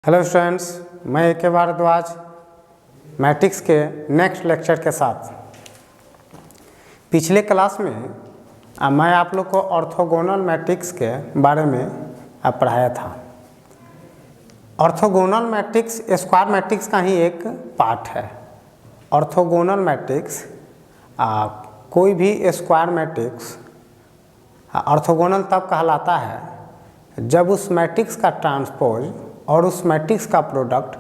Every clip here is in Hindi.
हेलो स्टूडेंट्स, मैं ए के भारद्वाज मैट्रिक्स के नेक्स्ट लेक्चर के साथ। पिछले क्लास में मैं आप लोग को ऑर्थोगोनल मैट्रिक्स के बारे में पढ़ाया था। ऑर्थोगोनल मैट्रिक्स स्क्वायर मैट्रिक्स का ही एक पार्ट है। ऑर्थोगोनल मैट्रिक्स कोई भी स्क्वायर मैट्रिक्स ऑर्थोगोनल तब कहलाता है जब उस मैट्रिक्स का ट्रांसपोज और उस मैट्रिक्स का प्रोडक्ट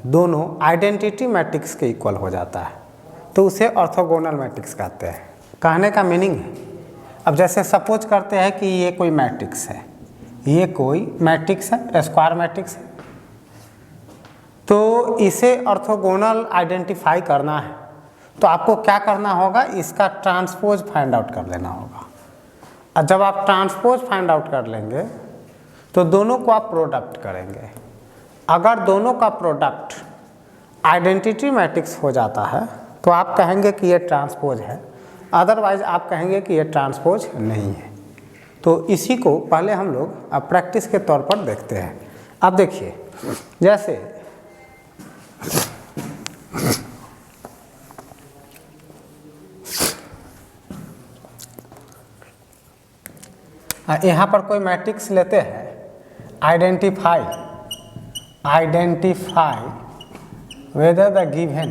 दोनों आइडेंटिटी मैट्रिक्स के इक्वल हो जाता है, तो उसे ऑर्थोगोनल मैट्रिक्स कहते हैं। कहने का मीनिंग है, अब जैसे सपोज करते हैं कि ये कोई मैट्रिक्स है, ये कोई मैट्रिक्स है, स्क्वायर मैट्रिक्स है, तो इसे ऑर्थोगोनल आइडेंटिफाई करना है तो आपको क्या करना होगा, इसका ट्रांसपोज फाइंड आउट कर लेना होगा। और जब आप ट्रांसपोज फाइंड आउट कर लेंगे तो दोनों को आप प्रोडक्ट करेंगे। अगर दोनों का प्रोडक्ट आइडेंटिटी मैट्रिक्स हो जाता है तो आप कहेंगे कि ये ट्रांसपोज है, अदरवाइज आप कहेंगे कि ये ट्रांसपोज नहीं है। तो इसी को पहले हम लोग अब प्रैक्टिस के तौर पर देखते हैं। अब देखिए, जैसे यहाँ पर कोई मैट्रिक्स लेते हैं, identify whether the given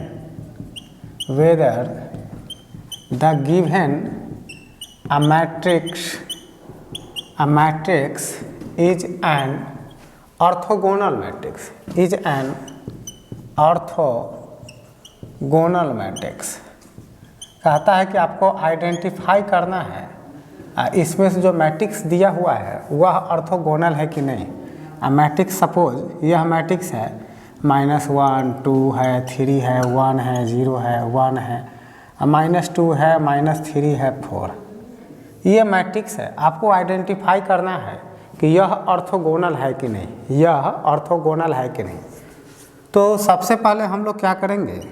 a matrix is an orthogonal matrix, कहता है कि आपको आइडेंटिफाई करना है इसमें से जो मैट्रिक्स दिया हुआ है वह ऑर्थोगोनल है कि नहीं। मैट्रिक्स सपोज यह मैट्रिक्स है -1 2 है, 3 है, 1 है, 0 है, 1 है, -2 है, -3 है, 4। ये मैट्रिक्स है, आपको आइडेंटिफाई करना है कि यह ऑर्थोगोनल है कि नहीं, यह ऑर्थोगोनल है कि नहीं। तो सबसे पहले हम लोग क्या करेंगे,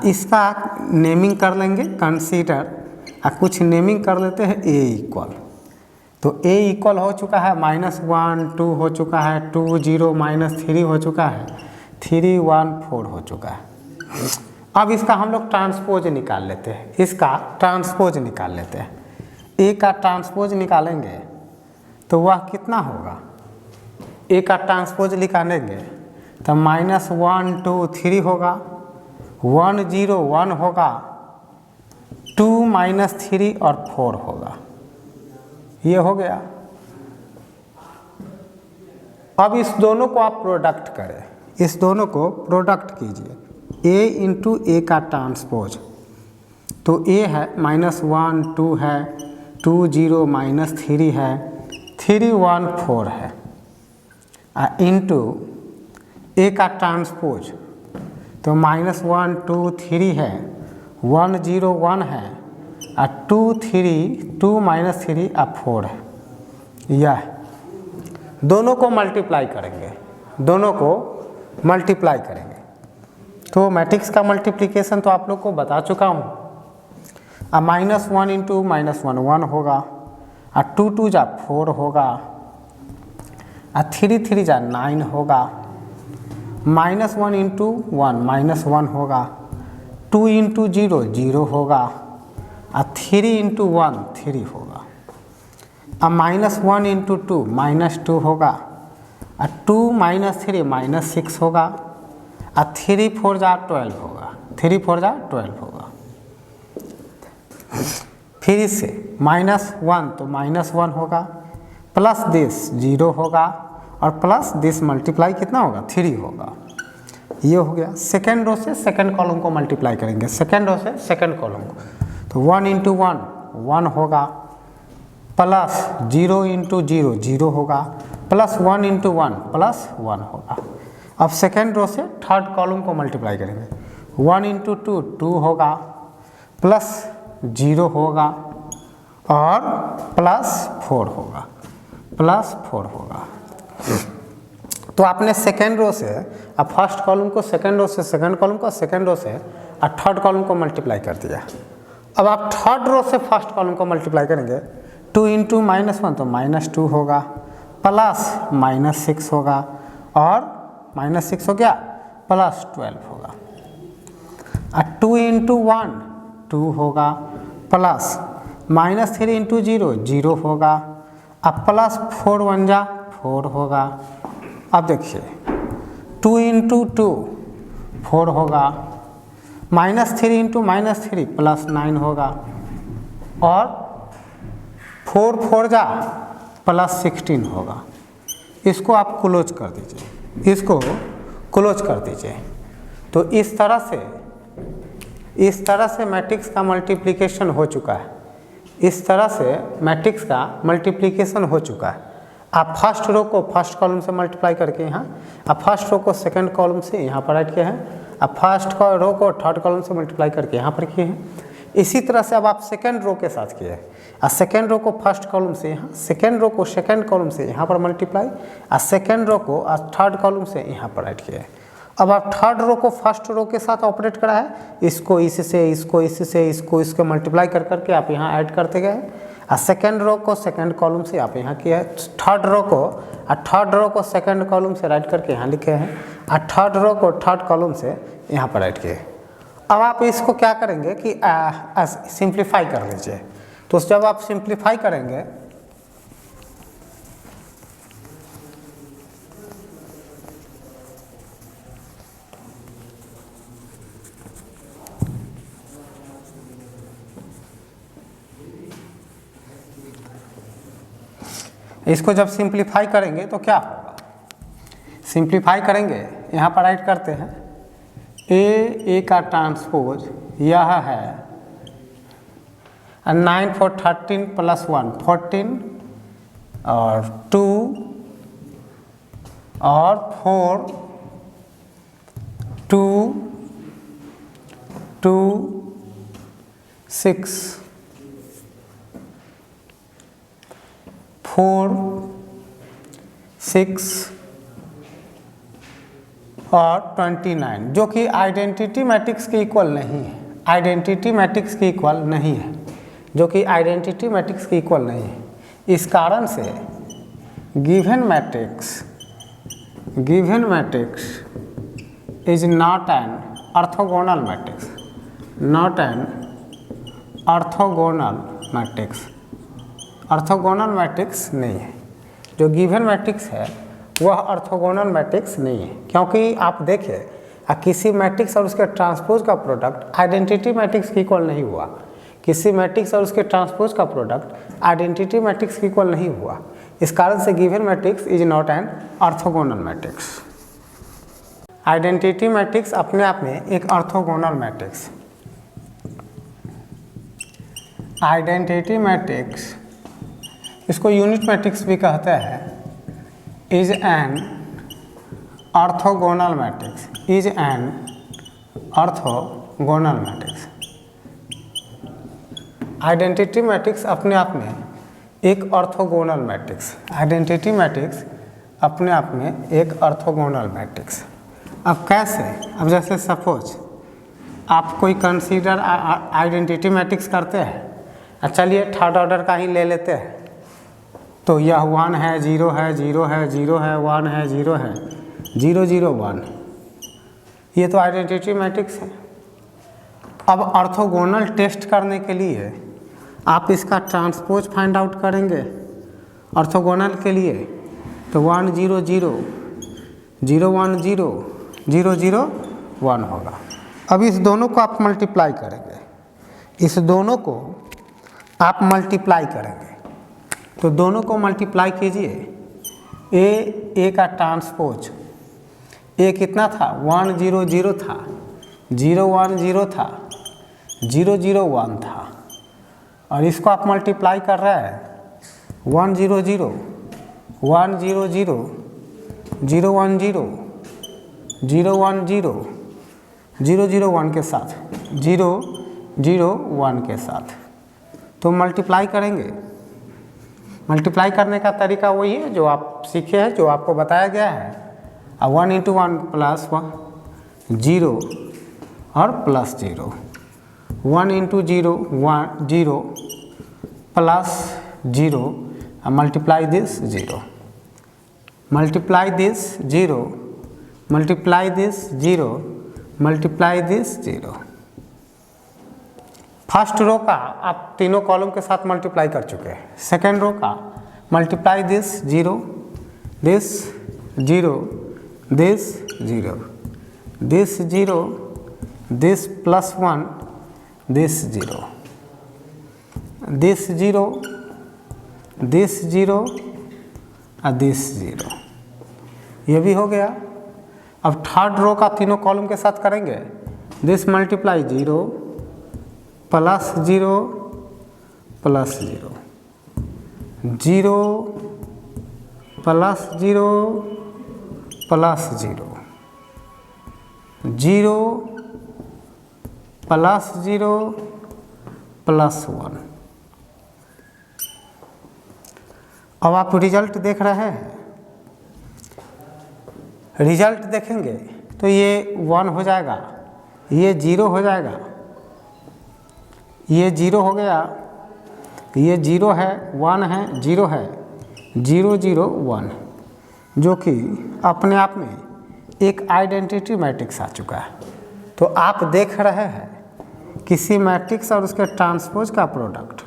इसका नेमिंग कर लेंगे, कंसीडर कुछ नेमिंग कर लेते हैं A इक्वल। तो A इक्वल हो चुका है -1 2 हो चुका है, 2 0 -3 हो चुका है, 3 1 4 हो चुका है। अब इसका हम लोग ट्रांसपोज निकाल लेते हैं, इसका ट्रांसपोज निकाल लेते हैं। A का ट्रांसपोज निकालेंगे तो वह कितना होगा, A का ट्रांसपोज निकालेंगे तो -1 2 3 होगा, 1 0 1 होगा, 2 -3 और 4 होगा। ये हो गया। अब इस दोनों को आप प्रोडक्ट करें, इस दोनों को प्रोडक्ट कीजिए, A इंटू A का ट्रांसपोज। तो A है -1 2 है, 2 0 -3 है, 3 1 4 है, इंटू A का ट्रांसपोज। तो -1 2 3 है, 1 0 1 है, 2 3 2 -3 4 है। यह दोनों को मल्टीप्लाई करेंगे, दोनों को मल्टीप्लाई करेंगे। तो मैट्रिक्स का मल्टीप्लिकेशन तो आप लोग को बता चुका हूँ। -1 इंटू -1 1 होगा, 2 2 जा 4 होगा, 3 3 जा 9 होगा, -1 इंटू 1 -1 होगा, 2 इंटू 0 0 होगा, 3 इंटू 1 3 होगा, -1 इंटू 2 -2 होगा, 2 -3 -6 होगा, 3 4 जा 12 होगा, 3 4 जा 12 होगा। फिर से -1 तो -1 होगा, प्लस दिस 0 होगा, और प्लस दिस मल्टीप्लाई कितना होगा 3 होगा। ये हो गया। सेकेंड रो से सेकेंड कॉलम को मल्टीप्लाई करेंगे, सेकेंड रो से सेकेंड कॉलम को। तो 1 इंटू 1 1 होगा, प्लस 0 इंटू 0 0 होगा, प्लस 1 इंटू 1 प्लस 1 होगा। अब सेकेंड रो से थर्ड कॉलम को मल्टीप्लाई करेंगे, 1 इंटू 2 2 होगा, प्लस 0 होगा, और प्लस 4 होगा, प्लस 4 होगा। तो आपने सेकेंड रो से अब फर्स्ट कॉलम को, सेकेंड रो से सेकेंड कॉलम को, सेकेंड रो से थर्ड कॉलम को मल्टीप्लाई कर दिया। अब आप थर्ड रो से फर्स्ट कॉलम को मल्टीप्लाई करेंगे, 2 इंटू -1 तो -2 होगा, प्लस -6 होगा, और -6 हो गया, +12 होगा। 2 × 1 2 होगा, प्लस -3 × 0 0 होगा, अब प्लस 4 1 जा 4 होगा। अब देखिए 2 × 2 4 होगा, -3 × -3 +9 होगा, और 4 4 जा +16 होगा। इसको आप क्लोज कर दीजिए, इसको क्लोज कर दीजिए। तो इस तरह से मैट्रिक्स का मल्टीप्लिकेशन हो चुका है, इस तरह से मैट्रिक्स का मल्टीप्लिकेशन हो चुका है। आप फर्स्ट रो को फर्स्ट कॉलम से मल्टीप्लाई करके यहाँ, आप फर्स्ट रो को सेकंड कॉलम से यहाँ पर ऐड किए हैं, आप फर्स्ट रो को थर्ड कॉलम से मल्टीप्लाई करके यहाँ पर किए हैं। इसी तरह से अब आप सेकंड रो के साथ किए हैं, और सेकंड रो को फर्स्ट कॉलम से यहाँ, सेकंड रो को सेकंड कॉलम से यहाँ पर मल्टीप्लाई, और सेकंड रो को थर्ड कॉलम से यहाँ पर ऐड किए हैं। अब आप थर्ड रो को फर्स्ट रो के साथ ऑपरेट करा है, इसको इससे इसको इससे इसको इसको मल्टीप्लाई कर करके आप यहाँ ऐड करते गए, और सेकंड रो को सेकंड कॉलम से आप यहाँ किया है, थर्ड रो को सेकंड कॉलम से ऐड करके यहाँ लिखे हैं, और थर्ड रो को थर्ड कॉलम से यहाँ पर ऐड किए। अब आप इसको क्या करेंगे कि सिंप्लीफाई कर लीजिए। तो जब आप सिंप्लीफाई करेंगे इसको जब सिंप्लीफाई करेंगे तो क्या होगा, सिंप्लीफाई करेंगे यहाँ पर राइट करते हैं, ए का ट्रांसपोज यह है 9 4 13 + 1 14 और 2 और 4 2 2 6 4 6 और 29, जो कि आइडेंटिटी मैट्रिक्स के इक्वल नहीं है, आइडेंटिटी मैट्रिक्स के इक्वल नहीं है, जो कि आइडेंटिटी मैट्रिक्स के इक्वल नहीं है। इस कारण से given matrix is not an orthogonal matrix, not an orthogonal matrix, orthogonal matrix नहीं है। जो गिवन मैट्रिक्स है वह ऑर्थोगोनल मैट्रिक्स नहीं है, क्योंकि आप देखिए किसी मैट्रिक्स और उसके ट्रांसपोज का प्रोडक्ट आइडेंटिटी मैट्रिक्स के इक्वल नहीं हुआ, किसी मैट्रिक्स और उसके ट्रांसपोज का प्रोडक्ट आइडेंटिटी मैट्रिक्स के इक्वल नहीं हुआ। इस कारण से given matrix is not an orthogonal matrix. Identity matrix अपने आप में एक ऑर्थोगोनल मैट्रिक्स, आइडेंटिटी मैट्रिक्स इसको यूनिट मैट्रिक्स भी कहते हैं, is an orthogonal matrix, is an orthogonal matrix. Identity matrix अपने आप में एक ऑर्थोगोनल मैट्रिक्स, आइडेंटिटी मैट्रिक्स अपने आप में एक ऑर्थोगोनल मैट्रिक्स। अब कैसे, अब जैसे सपोज आप कोई कंसीडर आइडेंटिटी मैट्रिक्स करते हैं, चलिए थर्ड ऑर्डर का ही ले लेते हैं, तो यह 1 है 0 है 0 है 0 है 1 है 0 है 0 0 1, ये तो आइडेंटिटी मैट्रिक्स है। अब ऑर्थोगोनल टेस्ट करने के लिए आप इसका ट्रांसपोज फाइंड आउट करेंगे ऑर्थोगोनल के लिए, तो 1 0 0 0 1 0 0 0 1 होगा। अब इस दोनों को आप मल्टीप्लाई करेंगे, इस दोनों को आप मल्टीप्लाई करेंगे, तो दोनों को मल्टीप्लाई कीजिए। ए का ट्रांसपोज ए कितना था, 1 0 0 था, 0 1 0 था, 0 0 1 था, और इसको आप मल्टीप्लाई कर रहे हैं 1 0 0 1 0 0 0 1 0 0 1 0 0 0 1 के साथ, 0 0 1 के साथ, तो मल्टीप्लाई करेंगे। मल्टीप्लाई करने का तरीका वही है जो आप सीखे हैं, जो आपको बताया गया है। 1 × 1 + 1 0 और +0, 1 × 0 1 0 +0, multiply this 0, multiply this 0 multiply this 0, multiply this 0। First row का आप तीनों कॉलम के साथ मल्टीप्लाई कर चुके हैं। सेकेंड रो का multiply this 0, this 0, this 0, this 0, this +1, this 0, this 0, this 0 और दिस 0, ये भी हो गया। अब थर्ड रो का तीनों कॉलम के साथ करेंगे। This multiply 0 plus 0 plus 0, 0 plus 0 plus 0, 0 plus 0 plus 1। अब आप रिजल्ट देख रहे हैं। रिजल्ट देखेंगे तो ये 1 हो जाएगा, ये 0 हो जाएगा, ये 0 हो गया, ये 0 है, 1 है, 0 है, 0 0 1, जो कि अपने आप में एक आइडेंटिटी मैट्रिक्स आ चुका है। तो आप देख रहे हैं किसी मैट्रिक्स और उसके ट्रांसपोज का प्रोडक्ट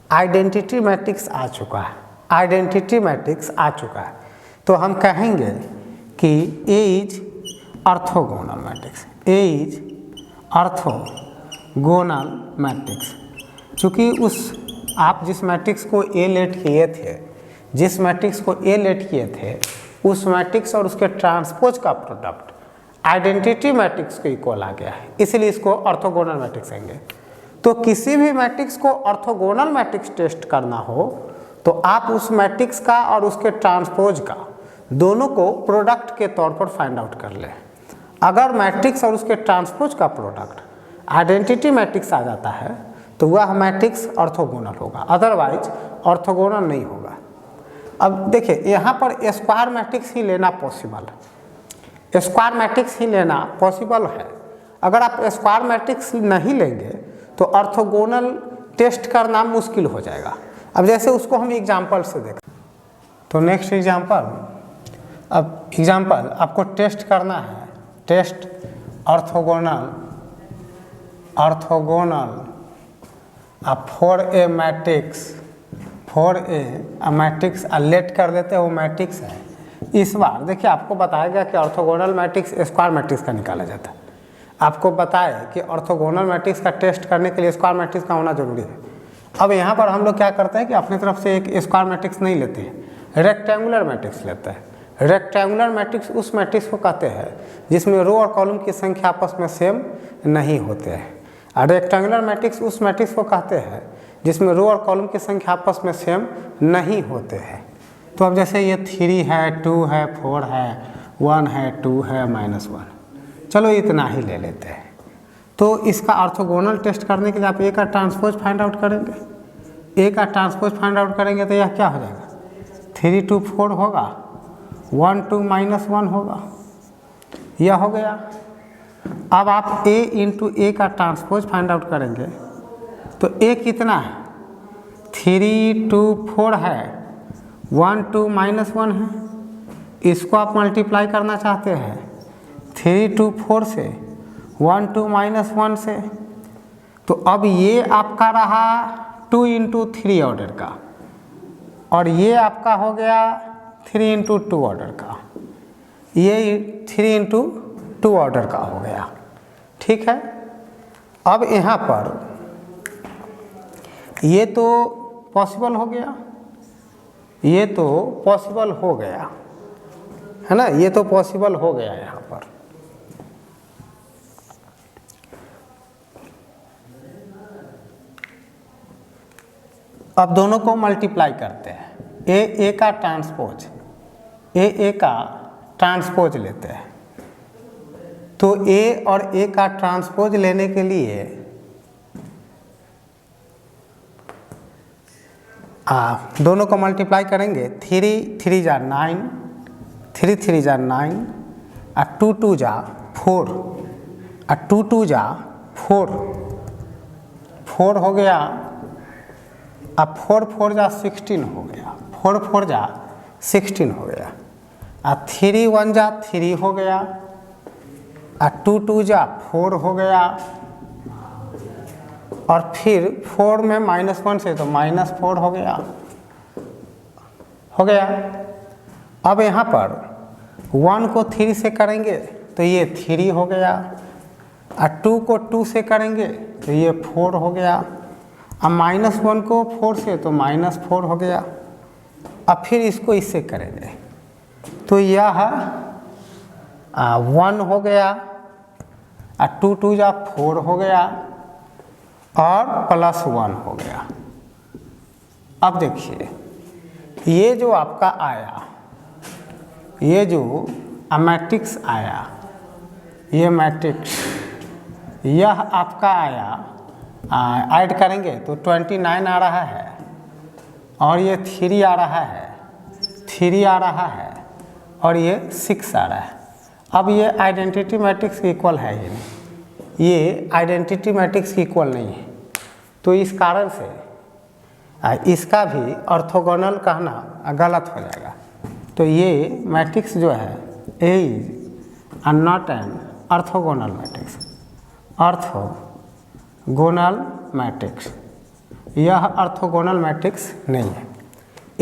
आइडेंटिटी मैट्रिक्स आ चुका है, आइडेंटिटी मैट्रिक्स आ चुका है। तो हम कहेंगे कि A is orthogonal matrix, A is orthogonal matrix. चूँकि उस आप जिस मैट्रिक्स को ए लेट किए थे, जिस मैट्रिक्स को ए लेट किए थे, उस मैट्रिक्स और उसके ट्रांसपोज का प्रोडक्ट आइडेंटिटी मैट्रिक्स के इक्वल आ गया है, इसलिए इसको ऑर्थोगोनल मैट्रिक्स कहेंगे। तो किसी भी मैट्रिक्स को ऑर्थोगोनल मैट्रिक्स टेस्ट करना हो तो आप उस मैट्रिक्स का और उसके ट्रांसपोज का दोनों को प्रोडक्ट के तौर पर फाइंड आउट कर लें। अगर मैट्रिक्स और उसके ट्रांसपोज का प्रोडक्ट आइडेंटिटी मैट्रिक्स आ जाता है तो वह मैट्रिक्स ऑर्थोगोनल होगा, अदरवाइज ऑर्थोगोनल नहीं होगा। अब देखिए यहाँ पर स्क्वायर मैट्रिक्स ही लेना पॉसिबल है, स्क्वायर मैट्रिक्स ही लेना पॉसिबल है। अगर आप स्क्वायर मैट्रिक्स नहीं लेंगे तो ऑर्थोगोनल टेस्ट करना मुश्किल हो जाएगा। अब जैसे उसको हम एग्जाम्पल से देखें तो नेक्स्ट एग्जाम्पल, अब एग्जाम्पल आपको टेस्ट करना है, test orthogonal, orthogonal for a matrix, for a matrix let कर देते हैं वो मैट्रिक्स है। इस बार देखिए आपको बताया गया कि ऑर्थोगोनल मैट्रिक्स स्क्वायर मैट्रिक्स का निकाला जाता है। आपको बताया कि ऑर्थोगोनल मैट्रिक्स का टेस्ट करने के लिए स्क्वायर मैट्रिक्स का होना जरूरी है। अब यहाँ पर हम लोग क्या करते हैं कि अपनी तरफ से एक स्क्वायर मैट्रिक्स नहीं लेते हैं, रेक्टेंगुलर मैट्रिक्स लेते हैं। रेक्टेंगुलर मैट्रिक्स उस मैट्रिक्स को कहते हैं जिसमें रो और कॉलम की संख्या आपस में सेम नहीं होते हैं। और रेक्टेंगुलर मैट्रिक्स उस मैट्रिक्स को कहते हैं जिसमें रो और कॉलम की संख्या आपस में सेम नहीं होते हैं। तो अब जैसे ये 3 है, 2 है, 4 है, 1 है, 2 है, -1, चलो इतना ही ले लेते हैं। तो इसका ऑर्थोगोनल टेस्ट करने के लिए आप ए का ट्रांसपोज फाइंड आउट करेंगे। ए का ट्रांसपोज फाइंड आउट करेंगे तो यह क्या हो जाएगा, 3 2 4 होगा, 1 2 -1 होगा, यह हो गया। अब आप a इंटू ए का ट्रांसपोज फाइंड आउट करेंगे तो a कितना है, 3 2 4 है, 1 2 -1 है। इसको आप मल्टीप्लाई करना चाहते हैं 3 2 4 से, 1 2 -1 से। तो अब ये आपका रहा 2 इंटू 3 ऑर्डर का, और ये आपका हो गया 3 इंटू 2 ऑर्डर का, ये 3 इंटू 2 ऑर्डर का हो गया। ठीक है। अब यहाँ पर ये तो पॉसिबल हो गया, ये तो पॉसिबल हो गया है ना, ये तो पॉसिबल हो गया यहाँ पर। अब दोनों को मल्टीप्लाई करते हैं, ए का ट्रांसपोज, ए का ट्रांसपोज लेते हैं। तो ए और ए का ट्रांसपोज लेने के लिए दोनों को मल्टीप्लाई करेंगे, 3 3 जा 9, 3 3 जा 9, 2 2 जा 4, 2 2 जा 4, 4 हो गया। अब 4 4 जा 16 हो गया, 4 4 जा 16 हो गया। 3 1 जा 3 हो गया, 2 2 जा 4 हो गया, और फिर 4 में -1 से तो -4 हो गया, अब यहाँ पर 1 को 3 से करेंगे तो ये 3 हो गया, और 2 को 2 से करेंगे तो ये 4 हो गया, अब -1 को 4 से तो -4 हो गया। अब फिर इसको इससे करेंगे तो यह 1 हो गया, 2 2 जा 4 हो गया, और +1 हो गया। अब देखिए ये जो आपका आया, ये जो मैट्रिक्स आया, ये मैट्रिक्स यह आपका आया, ऐड करेंगे तो 29 आ रहा है, और ये 3 आ रहा है, 3 आ रहा है, और ये 6 आ रहा है। अब ये आइडेंटिटी मैट्रिक्स इक्वल है ही नहीं, ये आइडेंटिटी मैट्रिक्स इक्वल नहीं है, तो इस कारण से इसका भी ऑर्थोगोनल कहना गलत हो जाएगा। तो ये मैट्रिक्स जो है A is not an orthogonal matrix, orthogonal matrix, यह ऑर्थोगोनल मैट्रिक्स नहीं है,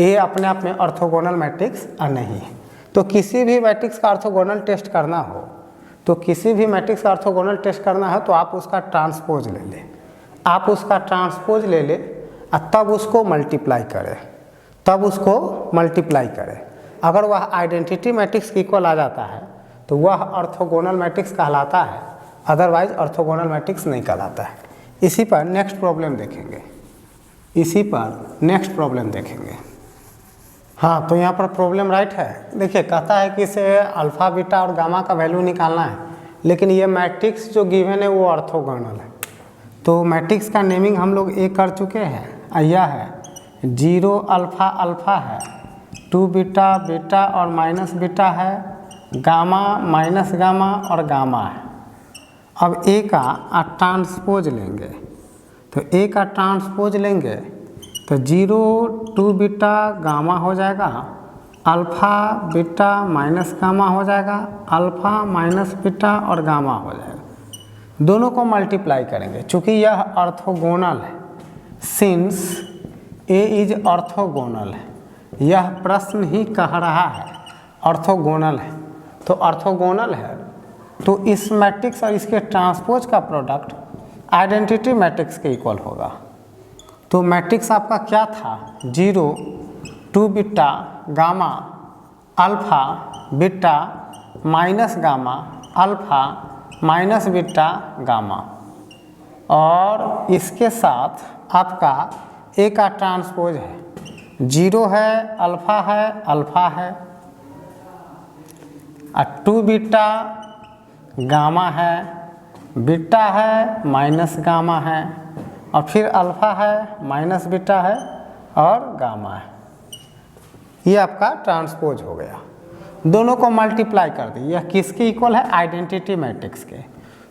ए अपने आप में ऑर्थोगोनल मैट्रिक्स नहीं है। तो किसी भी मैट्रिक्स का ऑर्थोगोनल टेस्ट करना हो, तो किसी भी मैट्रिक्स का ऑर्थोगोनल टेस्ट करना है तो आप उसका ट्रांसपोज ले लें, आप उसका ट्रांसपोज ले लें और तब उसको मल्टीप्लाई करें, अगर वह आइडेंटिटी मैट्रिक्स के इक्वल आ जाता है तो वह ऑर्थोगोनल मैट्रिक्स कहलाता है, अदरवाइज ऑर्थोगोनल मैट्रिक्स नहीं कहलाता है। इसी पर नेक्स्ट प्रॉब्लम देखेंगे, हाँ तो यहाँ पर प्रॉब्लम राइट है। देखिए कहता है कि इसे अल्फ़ा बीटा और गामा का वैल्यू निकालना है, लेकिन ये मैट्रिक्स जो गिवन है वो ऑर्थोगोनल है। तो मैट्रिक्स का नेमिंग हम लोग ए कर चुके हैं, यह है 0 अल्फ़ा अल्फ़ा है, 2 बीटा बीटा और माइनस बीटा है, गामा माइनस गामा और गामा है। अब ए का ट्रांसपोज लेंगे, तो ए का ट्रांसपोज लेंगे तो 0 2 बीटा गामा हो जाएगा, अल्फ़ा बीटा माइनस गामा हो जाएगा, अल्फ़ा माइनस बीटा और गामा हो जाएगा। दोनों को मल्टीप्लाई करेंगे, चूँकि यह ऑर्थोगोनल है, सिंस ए इज ऑर्थोगोनल है, यह प्रश्न ही कह रहा है ऑर्थोगोनल है, तो ऑर्थोगोनल है तो इस मैट्रिक्स और इसके ट्रांसपोज का प्रोडक्ट आइडेंटिटी मैट्रिक्स के इक्वल होगा। तो मैट्रिक्स आपका क्या था, 0 2 beta gamma alpha beta minus gamma alpha minus beta gamma, और इसके साथ आपका ए का ट्रांसपोज है, 0 है अल्फ़ा है, 2 बीटा गामा है, बीटा है माइनस गामा है, और फिर अल्फ़ा है माइनस बीटा है और गामा है। ये आपका ट्रांसपोज हो गया। दोनों को मल्टीप्लाई कर दी, यह किसके इक्वल है, आइडेंटिटी मैट्रिक्स के।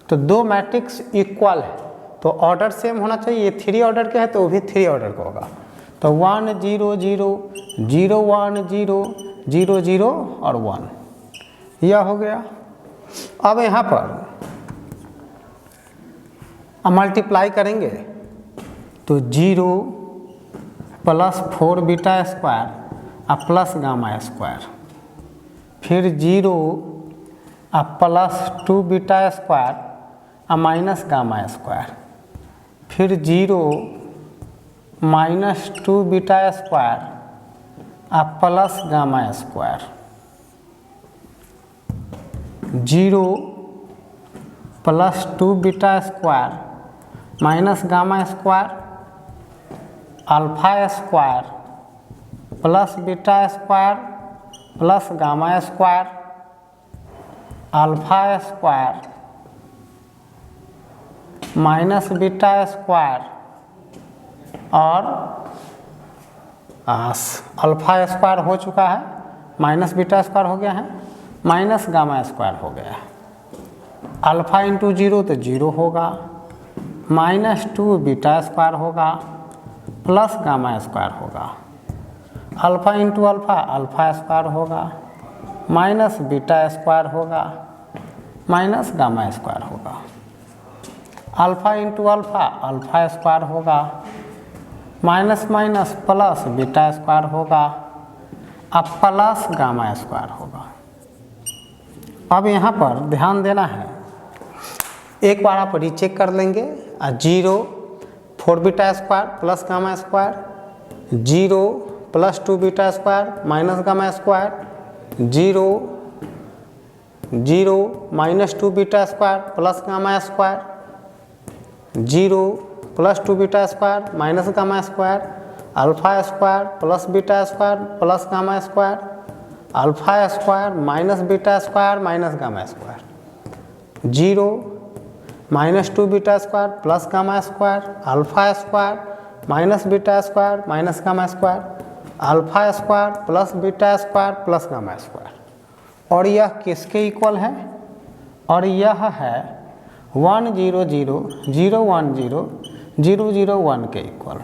तो दो मैट्रिक्स इक्वल है तो ऑर्डर सेम होना चाहिए, ये 3 ऑर्डर के है तो वो भी 3 ऑर्डर का होगा। तो 1 0 0 0 1 0 0 0 और 1, यह हो गया। अब यहाँ पर मल्टीप्लाई करेंगे तो 0 plus 4 beta square plus gamma square, फिर 0 plus 2 beta square minus gamma square, फिर 0 minus 2 beta square plus gamma square, 0 plus 2 beta square minus gamma square, alpha square plus beta square plus gamma square, alpha square minus beta square और अल्फ़ा स्क्वायर हो चुका है, माइनस बीटा स्क्वायर हो गया है, माइनस गामा स्क्वायर हो गया है। अल्फ़ा इंटू 0 तो 0 होगा, माइनस 2 बीटा स्क्वायर होगा प्लस गामा स्क्वायर होगा, alpha into alpha alpha square होगा, माइनस बीटा स्क्वायर होगा माइनस गामा स्क्वायर होगा, alpha into alpha alpha square होगा, minus minus plus beta square होगा, अब प्लस गामा स्क्वायर होगा। अब यहाँ पर ध्यान देना है, एक बार आप रीचेक कर लेंगे। 0 4 beta square plus gamma square, 0 plus 2 beta square minus gamma square, 0 0 minus 2 beta square plus gamma square, 0 plus 2 beta square minus gamma square, alpha square plus beta square plus gamma square, alpha square minus beta square minus gamma square, 0 minus 2 beta square plus gamma square, alpha square minus beta square minus gamma square, alpha square plus beta square plus gamma square. और यह किसके इक्वल है? और यह है 1 0 0 0 1 0 0 0 1 के इक्वल,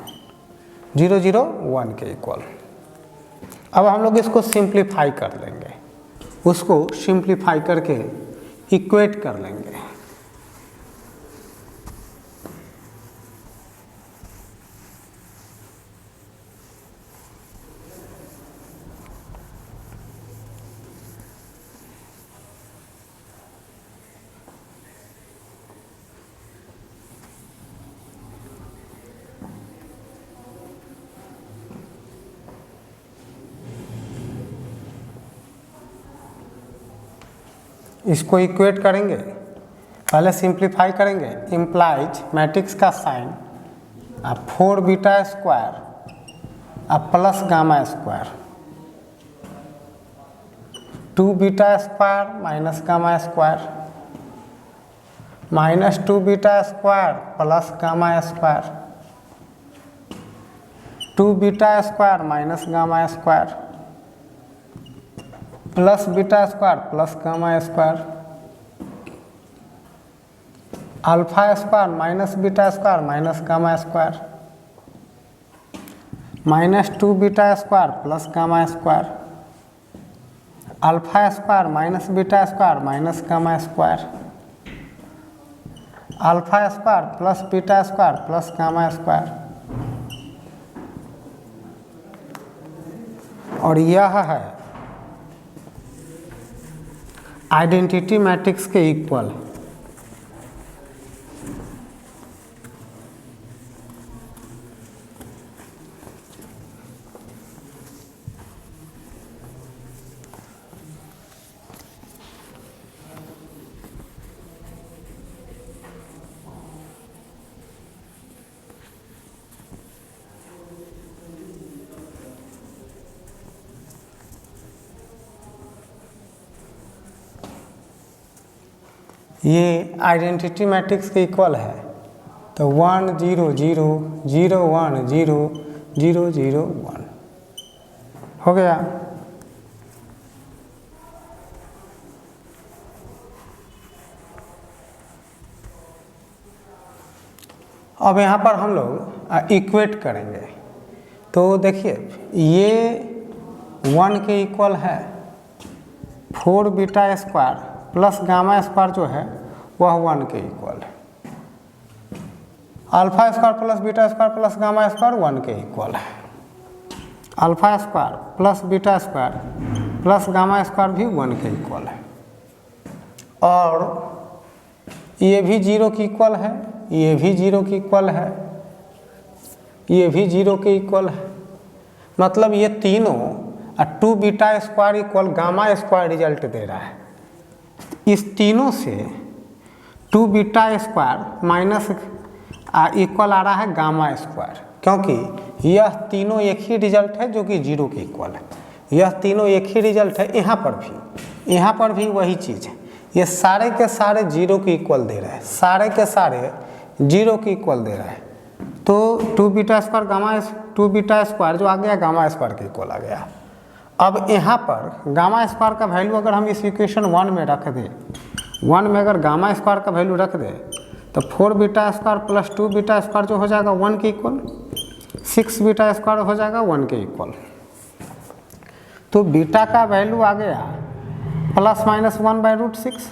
0 0 1 के इक्वल। अब हम लोग इसको सिंप्लीफाई कर लेंगे, उसको सिंप्लीफाई करके इक्वेट कर लेंगे। इसको इक्वेट करेंगे, पहले सिंप्लीफाई करेंगे। इम्प्लाइज मैट्रिक्स का sign 4 beta square plus gamma square, 2 beta square minus gamma square, minus 2 beta square plus gamma square, 2 beta square minus gamma square plus beta square plus gamma square, alpha square minus beta square minus gamma square, minus 2 beta square plus gamma square, alpha square minus beta square minus gamma square, alpha square plus beta square plus gamma square. और यह है आइडेंटिटी मैट्रिक्स के इक्वल। ये आइडेंटिटी मैट्रिक्स के इक्वल है, तो 1 0 0 0 1 0 0 0 1 हो गया। अब यहाँ पर हम लोग इक्वेट करेंगे, तो देखिए ये 1 के इक्वल है, 4 beta square plus gamma square जो है वह 1 के इक्वल है, alpha square plus beta square plus gamma square 1 के इक्वल है, alpha square plus beta square plus gamma square भी 1 के इक्वल है, और ये भी 0 के इक्वल है, ये भी 0 के इक्वल है, ये भी 0 के इक्वल है। मतलब ये तीनों 2 beta square equal gamma square result दे रहा है। इस तीनों से 2 बीटा स्क्वायर माइनस इक्वल आ रहा है गामा स्क्वायर, क्योंकि यह तीनों एक ही रिजल्ट है जो कि 0 के इक्वल है। यह तीनों एक ही रिजल्ट है, यहाँ पर भी वही चीज़ है। ये सारे के सारे 0 के इक्वल दे रहे हैं, सारे के सारे 0 के इक्वल दे रहे हैं। तो 2 बीटा स्क्वायर 2 बीटा स्क्वायर जो आ गया गामा स्क्वायर के इक्वल आ गया। अब यहाँ पर गामा स्क्वायर का वैल्यू अगर हम इस इक्वेशन 1 में रख दें, 1 में अगर गामा स्क्वायर का वैल्यू रख दें, तो 4 beta square plus 2 beta square जो हो जाएगा 1 के इक्वल, 6 बीटा स्क्वायर हो जाएगा 1 के इक्वल। तो बीटा का वैल्यू आ गया प्लस माइनस 1/√6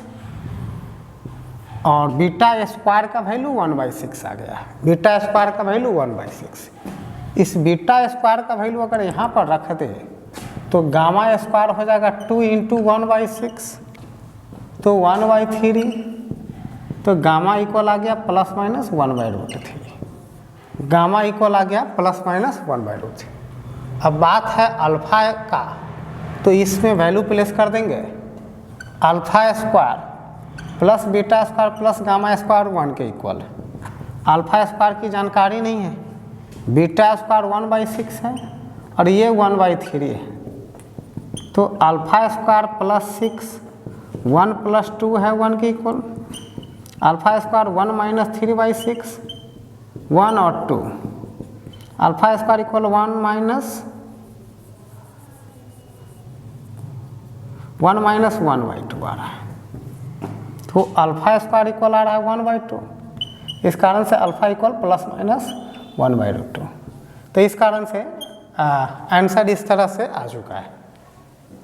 और बीटा स्क्वायर का वैल्यू 1/6 आ गया। बीटा स्क्वायर का वैल्यू 1/6। इस बीटा स्क्वायर का वैल्यू अगर यहाँ पर रख दे तो गामा स्क्वायर हो जाएगा 2 × 1/6 तो 1/3, तो गामा इक्वल आ गया प्लस माइनस 1/√3। गामा इक्वल आ गया प्लस माइनस 1/√3। अब बात है अल्फा का, तो इसमें वैल्यू प्लेस कर देंगे। Alpha square plus beta square plus gamma square 1 के इक्वल। अल्फा स्क्वायर की जानकारी नहीं है, बीटा स्क्वायर 1/6 है और ये 1/3 है, तो अल्फा स्क्वायर प्लस 6 1 + 2 है 1 के इक्वल। अल्फा स्क्वायर 1 - 3/6 1 और 2, अल्फा स्क्वायर इक्वल 1 - 1/2 आ रहा है, तो अल्फा स्क्वायर इक्वल आ रहा है 1/2। इस कारण से अल्फा इक्वल प्लस माइनस 1/2। तो इस कारण से आंसर इस तरह से आ चुका है।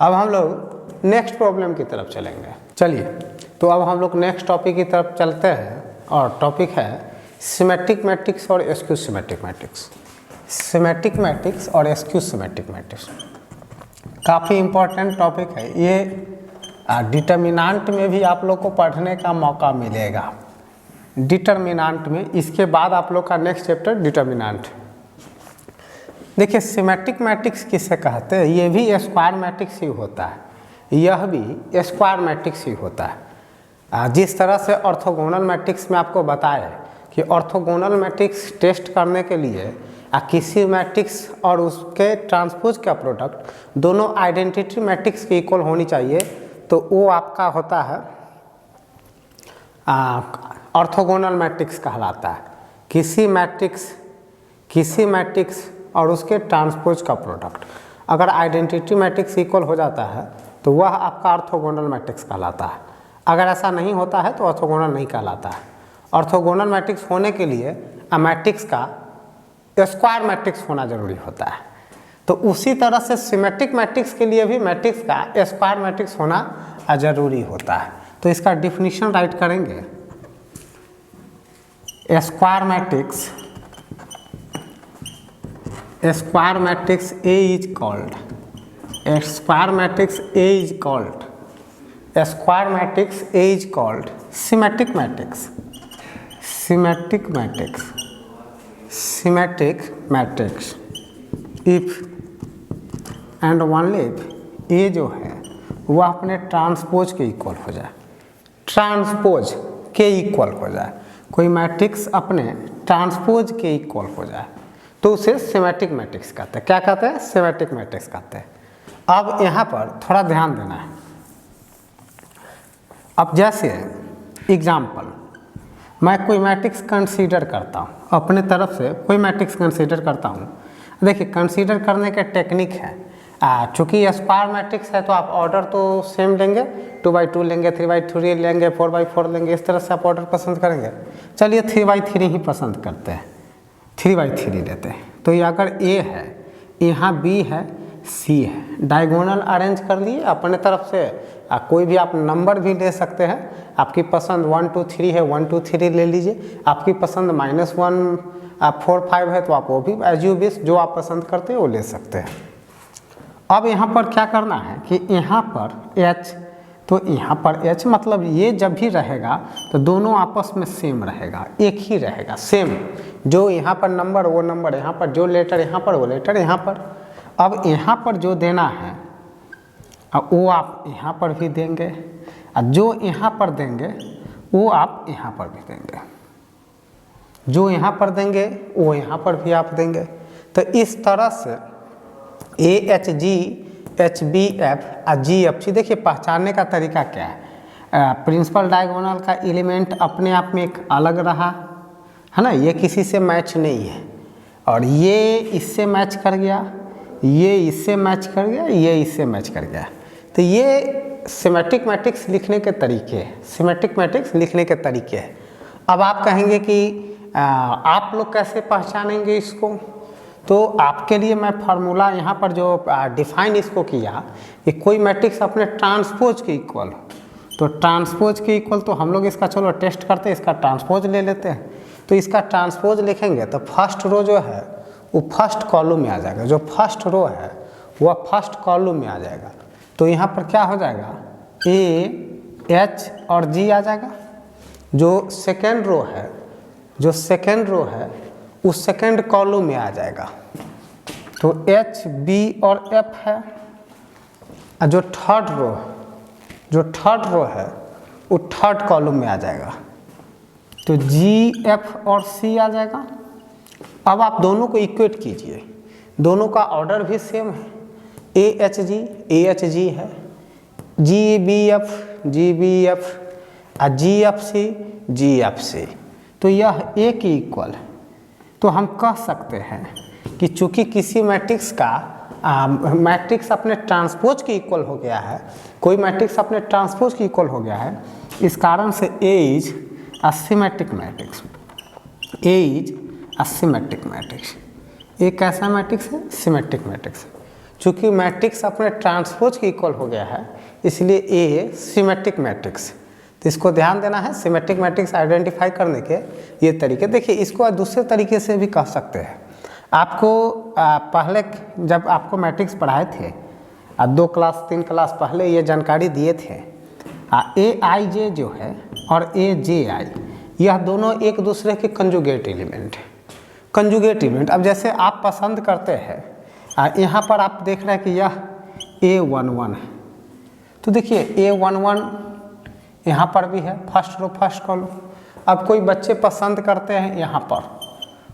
अब हम लोग नेक्स्ट प्रॉब्लम की तरफ चलेंगे। चलिए, तो अब हम लोग नेक्स्ट टॉपिक की तरफ चलते हैं और टॉपिक है सिमेट्रिक मैट्रिक्स और skew symmetric matrix. Symmetric matrix और स्क्यू सिमेट्रिक मैट्रिक्स काफ़ी इम्पोर्टेंट टॉपिक है। ये डिटर्मिनेंट में भी आप लोग को पढ़ने का मौका मिलेगा। डिटर्मिनेंट में, इसके बाद आप लोग का नेक्स्ट चैप्टर डिटर्मिनेंट। देखिए, सिमेट्रिक मैट्रिक्स किसे कहते हैं? ये भी स्क्वायर मैट्रिक्स ही होता है, यह भी स्क्वायर मैट्रिक्स ही होता है। जिस तरह से ऑर्थोगोनल मैट्रिक्स में आपको बताया कि ऑर्थोगोनल मैट्रिक्स टेस्ट करने के लिए किसी मैट्रिक्स और उसके ट्रांसपोज का प्रोडक्ट दोनों आइडेंटिटी मैट्रिक्स के इक्वल होनी चाहिए, तो वो आपका होता है ऑर्थोगोनल मैट्रिक्स कहलाता है। किसी मैट्रिक्स और उसके ट्रांसपोज का प्रोडक्ट अगर आइडेंटिटी मैट्रिक्स इक्वल हो जाता है तो वह आपका ऑर्थोगोनल मैट्रिक्स कहलाता है। अगर ऐसा नहीं होता है तो ऑर्थोगोनल नहीं कहलाता है। ऑर्थोगोनल मैट्रिक्स होने के लिए मैट्रिक्स का स्क्वायर मैट्रिक्स होना जरूरी होता है। तो उसी तरह से सिमेट्रिक मैट्रिक्स के लिए भी मैट्रिक्स का स्क्वायर मैट्रिक्स होना जरूरी होता है। तो इसका डिफिनीशन राइट करेंगे। Square matrix A is called symmetric matrix if and only if A जो है वह अपने ट्रांसपोज के इक्वल हो जाए। ट्रांसपोज के इक्वल हो जाए, कोई मैट्रिक्स अपने ट्रांसपोज के इक्वल हो जाए तो उसे सिमेट्रिक मैट्रिक्स कहते हैं। क्या कहते हैं? सिमेट्रिक मैट्रिक्स कहते हैं। अब यहाँ पर थोड़ा ध्यान देना है। अब जैसे एग्जाम्पल, मैं कोई मैट्रिक्स कंसीडर करता हूँ, अपने तरफ से कोई मैट्रिक्स कंसीडर करता हूँ। देखिए, कंसीडर करने के टेक्निक है। चूँकि स्क्वायर मैट्रिक्स है तो आप ऑर्डर तो सेम लेंगे, 2x2 लेंगे, 3x3 लेंगे, 4x4 लेंगे, इस तरह से आप ऑर्डर पसंद करेंगे। चलिए 3x3 ही पसंद करते हैं, 3x3 लेते हैं। तो ये अगर A है, यहाँ B है, C है, डायगोनल अरेंज कर लिए अपने तरफ से। कोई भी आप नंबर भी ले सकते हैं, आपकी पसंद 1 2 3 है, 1 2 3 ले लीजिए। आपकी पसंद -1 4 5 है तो आप वो भी एज यू विश, जो आप पसंद करते हैं वो ले सकते हैं। अब यहाँ पर क्या करना है कि यहाँ पर H, तो यहाँ पर H मतलब ये जब भी रहेगा तो दोनों आपस में सेम रहेगा, एक ही रहेगा, सेम। जो यहाँ पर नंबर वो नंबर यहाँ पर, जो लेटर यहाँ पर वो लेटर यहाँ पर। अब यहाँ पर जो देना है वो आप यहाँ पर भी देंगे, और जो यहाँ पर देंगे वो आप यहाँ पर भी देंगे, जो यहाँ पर देंगे वो यहाँ पर भी आप देंगे। तो इस तरह से AHG HBF और GFG, देखिए पहचानने का तरीका क्या है। प्रिंसिपल डायगोनल का एलिमेंट अपने आप में एक अलग रहा है ना, ये किसी से मैच नहीं है, और ये इससे मैच कर गया, ये इससे मैच कर गया, ये इससे मैच कर गया। तो ये सिमेट्रिक मैट्रिक्स लिखने के तरीके हैं, सिमेट्रिक मैट्रिक्स लिखने के तरीके हैं। अब आप कहेंगे कि आप लोग कैसे पहचानेंगे इसको? तो आपके लिए मैं फार्मूला यहाँ पर जो डिफाइन इसको किया कि कोई मैट्रिक्स अपने ट्रांसपोज के इक्वल हो, तो ट्रांसपोज के इक्वल तो हम लोग इसका चलो टेस्ट करते हैं, इसका ट्रांसपोज ले लेते हैं। तो इसका ट्रांसपोज लिखेंगे तो फर्स्ट रो जो है वो फर्स्ट कॉलम में आ जाएगा, जो फर्स्ट रो है वह फर्स्ट कॉलम में आ जाएगा। तो यहाँ पर क्या हो जाएगा, ए एच और जी आ जाएगा। जो सेकेंड रो है, जो सेकेंड रो है उस सेकेंड कॉलम में आ जाएगा, तो एच बी और एफ है। और जो थर्ड रो है वो थर्ड कॉलम में आ जाएगा, तो जी एफ और सी आ जाएगा। अब आप दोनों को इक्वेट कीजिए, दोनों का ऑर्डर भी सेम है, ए एच जी है, जी बी एफ और जी एफ सी, तो यह ए की इक्वल है। तो हम कह सकते हैं कि चूंकि किसी मैट्रिक्स का मैट्रिक्स अपने ट्रांसपोज के इक्वल हो गया है, कोई मैट्रिक्स अपने ट्रांसपोज के इक्वल हो गया है, इस कारण से A is a symmetric matrix. A is a symmetric matrix. A कैसा मैट्रिक्स है? Symmetric matrix. चूंकि मैट्रिक्स अपने ट्रांसपोज के इक्वल हो गया है इसलिए ए सिमेट्रिक मैट्रिक्स। तो इसको ध्यान देना है, सिमेट्रिक मैट्रिक्स आइडेंटिफाई करने के ये तरीके। देखिए इसको दूसरे तरीके से भी कह सकते हैं। आपको पहले जब आपको मैट्रिक्स पढ़ाए थे 2 क्लास 3 क्लास पहले ये जानकारी दिए थे, ए आई जे जो है और ए जे आई यह दोनों एक दूसरे के कंजुगेट एलिमेंट है। कंजुगेट एलिमेंट, अब जैसे आप पसंद करते हैं, यहाँ पर आप देख रहे हैं कि यह A11 है, तो देखिए A11 यहाँ पर भी है, फर्स्ट रो फर्स्ट कॉलम। अब कोई बच्चे पसंद करते हैं यहाँ पर,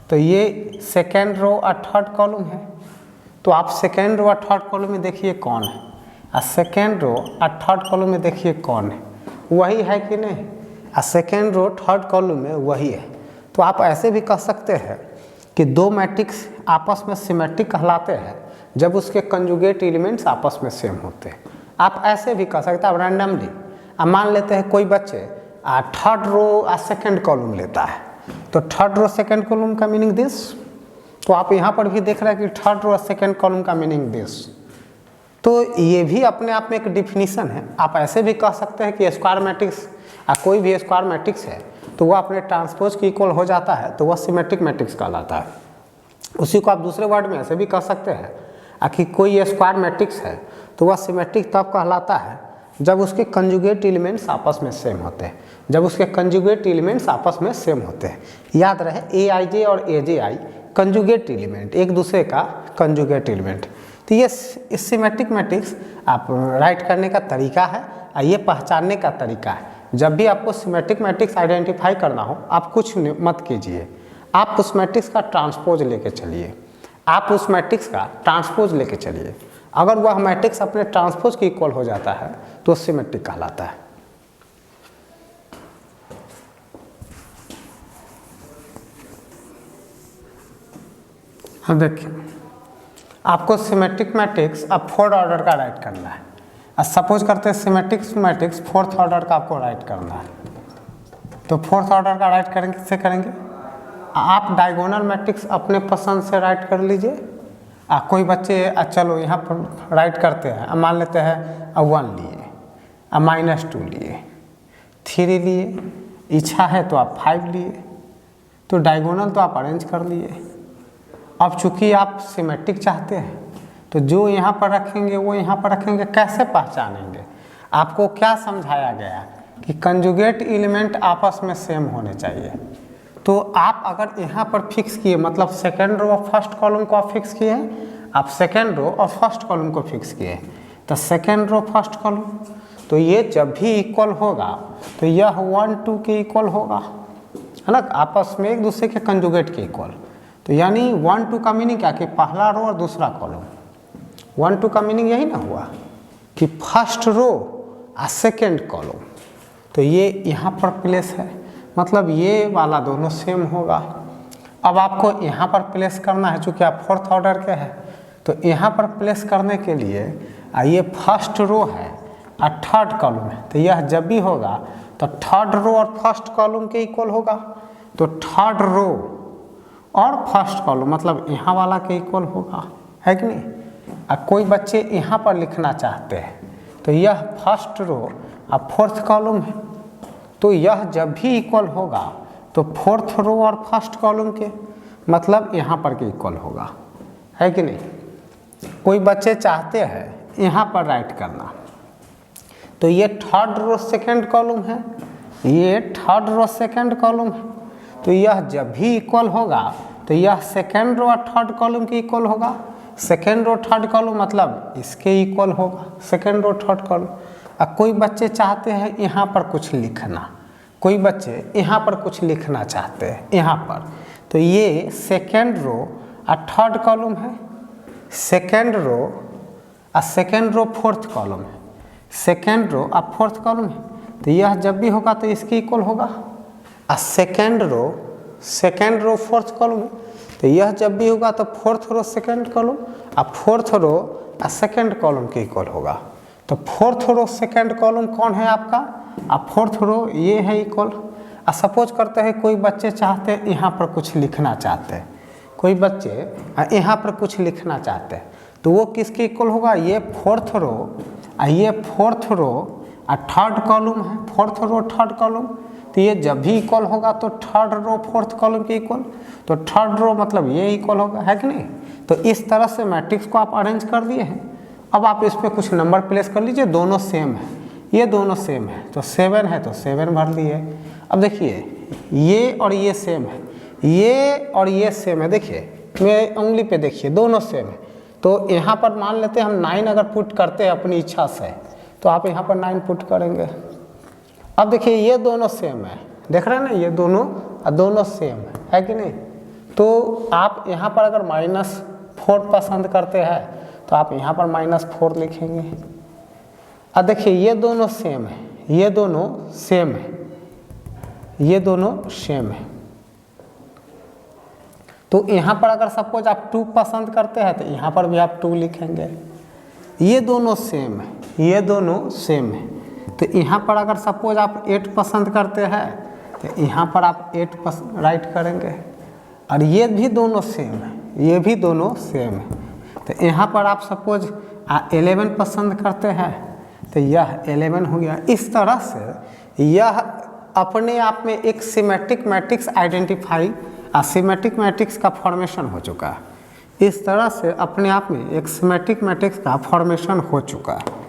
तो ये सेकेंड रो और थर्ड कॉलम है, तो आप सेकेंड रो और थर्ड कॉलम में देखिए कौन है, और सेकेंड रो और थर्ड कॉलम में देखिए कौन है, वही है कि नहीं, और सेकेंड रो थर्ड कॉलम में वही है। तो आप ऐसे भी कह सकते हैं कि दो मैट्रिक्स आपस में सिमेट्रिक कहलाते हैं जब उसके कंजुगेट एलिमेंट्स आपस में सेम होते हैं। आप ऐसे भी कह सकते हैं, आप रैंडमली अब मान लेते हैं कोई बच्चे थर्ड रो और सेकेंड कॉलम लेता है, तो थर्ड रो सेकेंड कॉलम का मीनिंग दिस, तो आप यहाँ पर भी देख रहे हैं कि थर्ड रो और सेकेंड कॉलम का मीनिंग दिस। तो ये भी अपने आप में एक डिफिनीशन है। आप ऐसे भी कह सकते हैं कि स्क्वायर मैट्रिक्स कोई भी स्क्वायर मैट्रिक्स है तो वह अपने ट्रांसपोज के इक्वल हो जाता है, तो वह सिमेट्रिक मैट्रिक्स कहलाता है। उसी को आप दूसरे वर्ड में ऐसे भी कह सकते हैं कि कोई स्क्वायर मैट्रिक्स है तो वह सिमेट्रिक तब कहलाता है जब उसके कंजुगेट एलिमेंट्स आपस में सेम होते हैं, जब उसके कंजुगेट एलिमेंट्स आपस में सेम होते हैं। याद रहे ए आई जे और ए जे आई कंजुगेट एलिमेंट, एक दूसरे का कंजुगेट एलिमेंट। तो ये सिमेट्रिक मैट्रिक्स आप राइट करने का तरीका है, ये पहचानने का तरीका है। जब भी आपको सिमेट्रिक मैट्रिक्स आइडेंटिफाई करना हो, आप कुछ मत कीजिए, आप उस मैट्रिक्स का ट्रांसपोज लेके चलिए, आप उस मैट्रिक्स का ट्रांसपोज लेके चलिए। अगर वह मैट्रिक्स अपने ट्रांसपोज के इक्वल हो जाता है तो सिमेट्रिक कहलाता है। अब देखिए, आपको सिमेट्रिक मैट्रिक्स अब फोर्थ ऑर्डर का राइट करना है। सपोज करते हैं सिमेट्रिक मैट्रिक्स फोर्थ ऑर्डर का आपको राइट करना है, तो फोर्थ ऑर्डर का राइट करेंगे किससे करेंगे? आप डायगोनल मैट्रिक्स अपने पसंद से राइट कर लीजिए। कोई बच्चे चलो यहाँ पर राइट करते हैं, मान लेते हैं 1 लिए, -2 लिए, 3 लिए, इच्छा है तो आप 5 लिए, तो डायगोनल तो आप अरेंज कर लिए। अब चूंकि आप सिमेट्रिक चाहते हैं तो जो यहाँ पर रखेंगे वो यहाँ पर रखेंगे, कैसे पहचानेंगे? आपको क्या समझाया गया कि कंजुगेट एलिमेंट आपस में सेम होने चाहिए। तो आप अगर यहाँ पर फिक्स किए, मतलब सेकेंड रो और फर्स्ट कॉलम को आप फिक्स किए, आप सेकेंड रो और फर्स्ट कॉलम को फिक्स किए, तो सेकेंड रो फर्स्ट कॉलम, तो ये जब भी इक्वल होगा तो यह 1 2 के इक्वल होगा, है ना, आपस में एक दूसरे के कंजुगेट के इक्वल। तो यानी 1 2 का मीनिंग क्या कि पहला रो और दूसरा कॉलम। 1 2 का मीनिंग यही ना हुआ कि फर्स्ट रो और सेकेंड कॉलम, तो ये यहाँ पर प्लेस है, मतलब ये वाला दोनों सेम होगा। अब आपको यहाँ पर प्लेस करना है, चूँकि आप फोर्थ ऑर्डर के हैं, तो यहाँ पर प्लेस करने के लिए ये फर्स्ट रो है और थर्ड कॉलम है, तो यह जब भी होगा तो थर्ड रो और फर्स्ट कॉलम के इक्वल होगा। तो थर्ड रो और फर्स्ट कॉलम मतलब यहाँ वाला के इक्वल होगा, है कि नहीं। कोई बच्चे यहाँ पर लिखना चाहते हैं तो यह फर्स्ट रो और फोर्थ कॉलम है, तो यह जब भी इक्वल होगा तो फोर्थ रो और फर्स्ट कॉलम के मतलब यहाँ पर के इक्वल होगा, है कि नहीं। कोई बच्चे चाहते हैं यहाँ पर राइट करना, तो ये थर्ड रो सेकंड कॉलम है, ये थर्ड रो सेकंड कॉलम है, तो यह जब भी इक्वल होगा तो यह सेकंड रो और थर्ड कॉलम के इक्वल होगा। सेकंड रो थर्ड कॉलम मतलब इसके इक्वल होगा, सेकंड रो थर्ड कॉलम। अब कोई बच्चे चाहते हैं यहाँ पर कुछ लिखना, कोई बच्चे यहाँ पर कुछ लिखना चाहते हैं यहाँ पर, तो ये सेकंड रो और थर्ड कॉलम है, सेकंड रो और सेकंड रो फोर्थ कॉलम है, सेकंड रो और फोर्थ कॉलम है, तो यह जब भी होगा तो इसके इक्वल होगा। और सेकंड रो फोर्थ कॉलम है, तो यह जब भी होगा तो फोर्थ रो सेकंड कॉलम और फोर्थ रो और सेकंड कॉलम के इक्वल होगा। तो फोर्थ रो सेकंड कॉलम कौन है आपका, और फोर्थ रो ये है इक्वल। और सपोज करते हैं कोई बच्चे चाहते हैं यहाँ पर कुछ लिखना चाहते हैं, कोई बच्चे यहाँ पर कुछ लिखना चाहते हैं, तो वो किसके इक्वल होगा, ये फोर्थ रो और ये फोर्थ रो और थर्ड कॉलम है, फोर्थ रो थर्ड कॉलम, तो ये जब भी इक्वल होगा तो थर्ड रो फोर्थ कॉलम के इक्वल, तो थर्ड रो मतलब ये इक्वल होगा, है कि नहीं। तो इस तरह से मैट्रिक्स को आप अरेंज कर दिए हैं। अब आप इस पर कुछ नंबर प्लेस कर लीजिए, दोनों सेम है, ये दोनों सेम है, तो 7 है तो 7 भर दिए। अब देखिए ये और ये सेम है, ये और ये सेम है, देखिए मेरे उंगली पे देखिए दोनों सेम है, तो यहाँ पर मान लेते हैं हम 9 अगर पुट करते हैं अपनी इच्छा से, तो आप यहाँ पर 9 पुट करेंगे। अब देखिए ये दोनों सेम है, देख रहे हैं ना, ये दोनों सेम है कि नहीं। तो आप यहाँ पर अगर -4 पसंद करते हैं तो आप यहाँ पर -4 लिखेंगे। अब देखिए ये दोनों सेम है, ये दोनों सेम है, ये दोनों सेम है, तो यहाँ पर अगर सपोज आप 2 पसंद करते हैं तो यहाँ पर भी आप 2 लिखेंगे। ये दोनों सेम है, ये दोनों सेम है, तो यहाँ पर अगर सपोज आप 8 पसंद करते हैं तो यहाँ पर आप 8 राइट करेंगे। और ये भी दोनों सेम है, ये भी दोनों सेम है, तो यहाँ पर आप सपोज 11 पसंद करते हैं तो यह 11 हो गया। इस तरह से यह अपने आप में एक symmetric matrix identify, symmetric matrix का फॉर्मेशन हो चुका है। इस तरह से अपने आप में एक सिमेट्रिक मैट्रिक्स का फॉर्मेशन हो चुका है।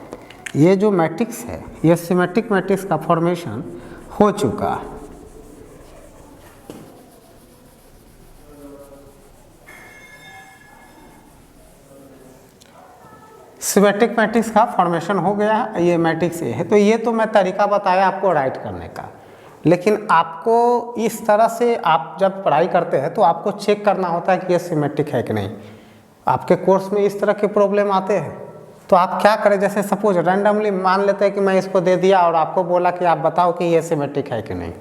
ये जो मैट्रिक्स है ये सिमेट्रिक मैट्रिक्स का फॉर्मेशन हो चुका है। सिमेट्रिक मैट्रिक्स का फॉर्मेशन हो गया है, ये मैट्रिक्स ये है। तो ये तो मैं तरीका बताया आपको राइट करने का, लेकिन आपको इस तरह से आप जब पढ़ाई करते हैं तो आपको चेक करना होता है कि ये सिमेट्रिक है कि नहीं। आपके कोर्स में इस तरह के प्रॉब्लम आते हैं तो आप क्या करें, जैसे सपोज रैंडमली मान लेते हैं कि मैं इसको दे दिया और आपको बोला कि आप बताओ कि ये सिमेट्रिक है कि नहीं।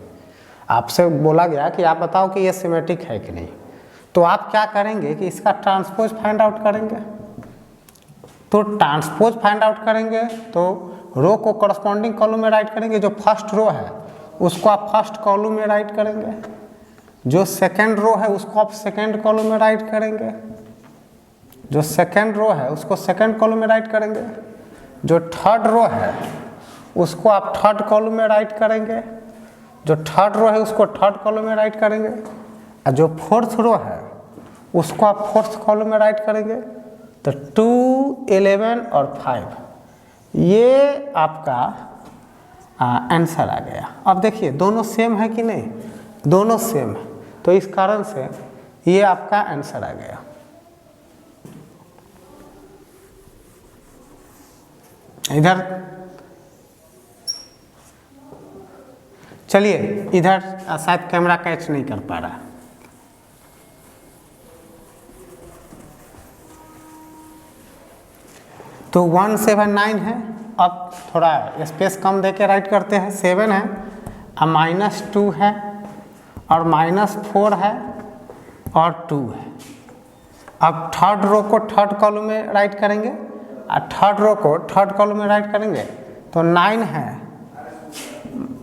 आपसे बोला गया कि आप बताओ कि ये सिमेट्रिक है कि नहीं, तो आप क्या करेंगे कि इसका ट्रांसपोज फाइंड आउट करेंगे। तो ट्रांसपोज फाइंड आउट करेंगे तो रो को करस्पॉन्डिंग कॉलम में राइट करेंगे, जो फर्स्ट रो है उसको आप फर्स्ट कॉलम में राइट करेंगे, जो सेकंड रो है उसको आप सेकंड कॉलम में राइट करेंगे, जो सेकंड रो है उसको सेकंड कॉलम में राइट करेंगे, जो थर्ड रो है उसको आप थर्ड कॉलम में राइट करेंगे, जो थर्ड रो है उसको थर्ड कॉलम में राइट करेंगे, और जो फोर्थ रो है उसको आप फोर्थ कॉलम में राइट करेंगे। तो 2, 11 और 5 ये आपका आंसर आ गया। अब देखिए दोनों सेम है कि नहीं, दोनों सेम है, तो इस कारण से ये आपका आंसर आ गया। इधर चलिए, इधर शायद कैमरा कैच नहीं कर पा रहा। तो 179 है। अब थोड़ा स्पेस कम देके राइट करते हैं। 7 है, अब -2 है और -4 है और 2 है। अब थर्ड रो को थर्ड कॉलम में राइट करेंगे और थर्ड रो को थर्ड कॉलम में राइट करेंगे। तो 9 है,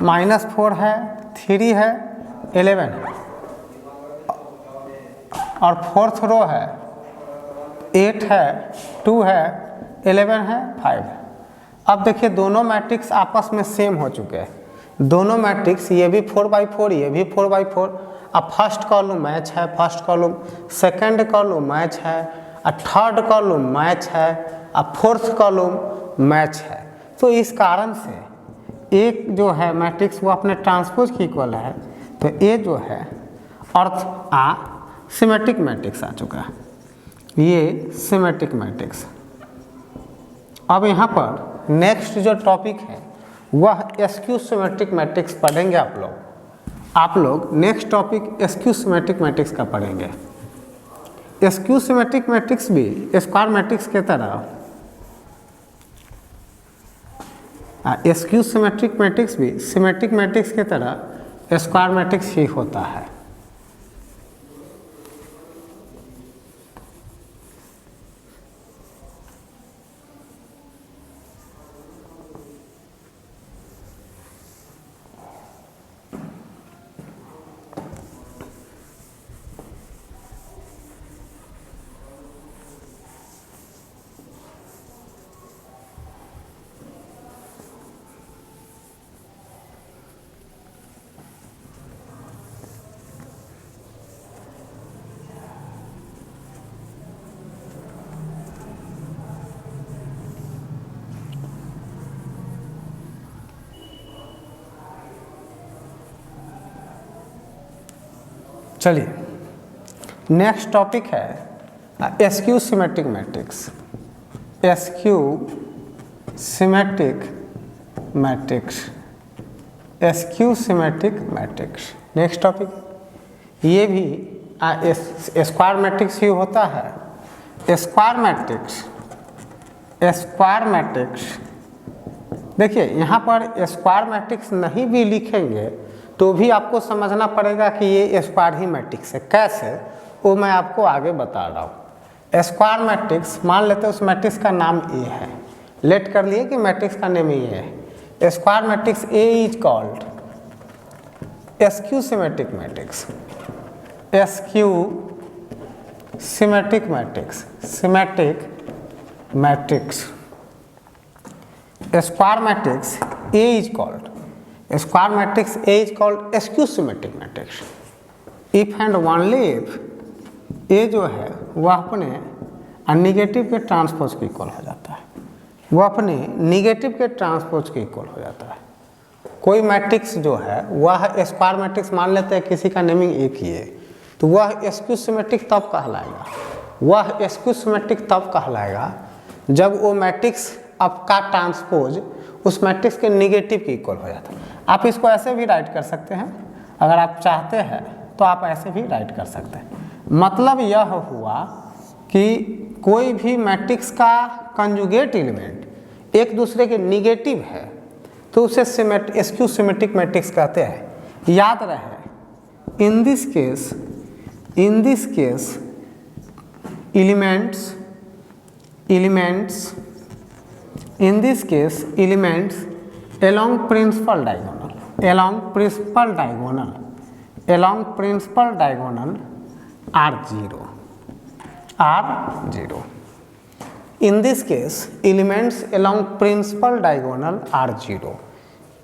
-4 है, 3 है, 11 है और फोर्थ रो है 8 है, 2 है, 11 है, 5 है। अब देखिए दोनों मैट्रिक्स आपस में सेम हो चुके हैं, दोनों मैट्रिक्स ये भी 4x4 ये भी 4x4। अब फर्स्ट कॉलम मैच है, first column, second column match है, और थर्ड कॉलम मैच है, और फोर्थ कॉलम मैच है। तो इस कारण से एक जो है मैट्रिक्स वो अपने ट्रांसपोज की इक्वल है, तो ये जो है अर्थ सिमेट्रिक मैट्रिक्स आ चुका है, ये सिमेट्रिक मैट्रिक्स। अब यहाँ पर नेक्स्ट जो टॉपिक है वह स्क्यू सिमेट्रिक मैट्रिक्स पढ़ेंगे आप लोग next topic skew symmetric matrix का पढ़ेंगे। स्क्यू सिमेट्रिक मैट्रिक्स भी स्क्वायर मैट्रिक्स के तरह, स्क्यू सिमेट्रिक मैट्रिक्स भी सिमेट्रिक मैट्रिक्स के तरह स्क्वायर मैट्रिक्स ही होता है। चलिए नेक्स्ट टॉपिक है skew symmetric matrix. Skew symmetric matrix, skew symmetric matrix next topic. ये भी स्क्वायर मैट्रिक्स ही होता है। स्क्वायर मैट्रिक्स, स्क्वायर मैट्रिक्स देखिए यहाँ पर स्क्वायर मैट्रिक्स नहीं भी लिखेंगे तो भी आपको समझना पड़ेगा कि ये स्क्वायर ही मैट्रिक्स है। कैसे, वो मैं आपको आगे बता रहा हूँ। स्क्वायर मैट्रिक्स मान लेते हैं उस मैट्रिक्स का नाम ए है, लेट कर लिए कि मैट्रिक्स का नेम ये है। Square matrix A is called skew symmetric matrix. Skew symmetric matrix, symmetric matrix. Square matrix A is called, square matrix A is called skew symmetric matrix if and only if A जो है वह अपने निगेटिव के ट्रांसपोज के इक्वल हो जाता है, वह अपने निगेटिव के ट्रांसपोज के इक्वल हो जाता है। कोई मैट्रिक्स जो है वह स्क्वायर मैट्रिक्स मान लेते हैं, किसी का नेमिंग एक ही है, तो वह स्क्यू सिमेट्रिक तब कहलाएगा, वह स्क्यू सिमेट्रिक तब कहलाएगा जब वो मैट्रिक्स आपका ट्रांसपोज उस मैट्रिक्स के निगेटिव के इक्वल हो जाता है। आप इसको ऐसे भी राइट कर सकते हैं, अगर आप चाहते हैं तो आप ऐसे भी राइट कर सकते हैं। मतलब यह हुआ कि कोई भी मैट्रिक्स का कंजुगेट एलिमेंट एक दूसरे के निगेटिव है तो उसे स्क्यू सिमेट्रिक मैट्रिक्स कहते हैं। याद रहे in this case elements along principal diagonal are 0. In this case elements along principal diagonal are 0.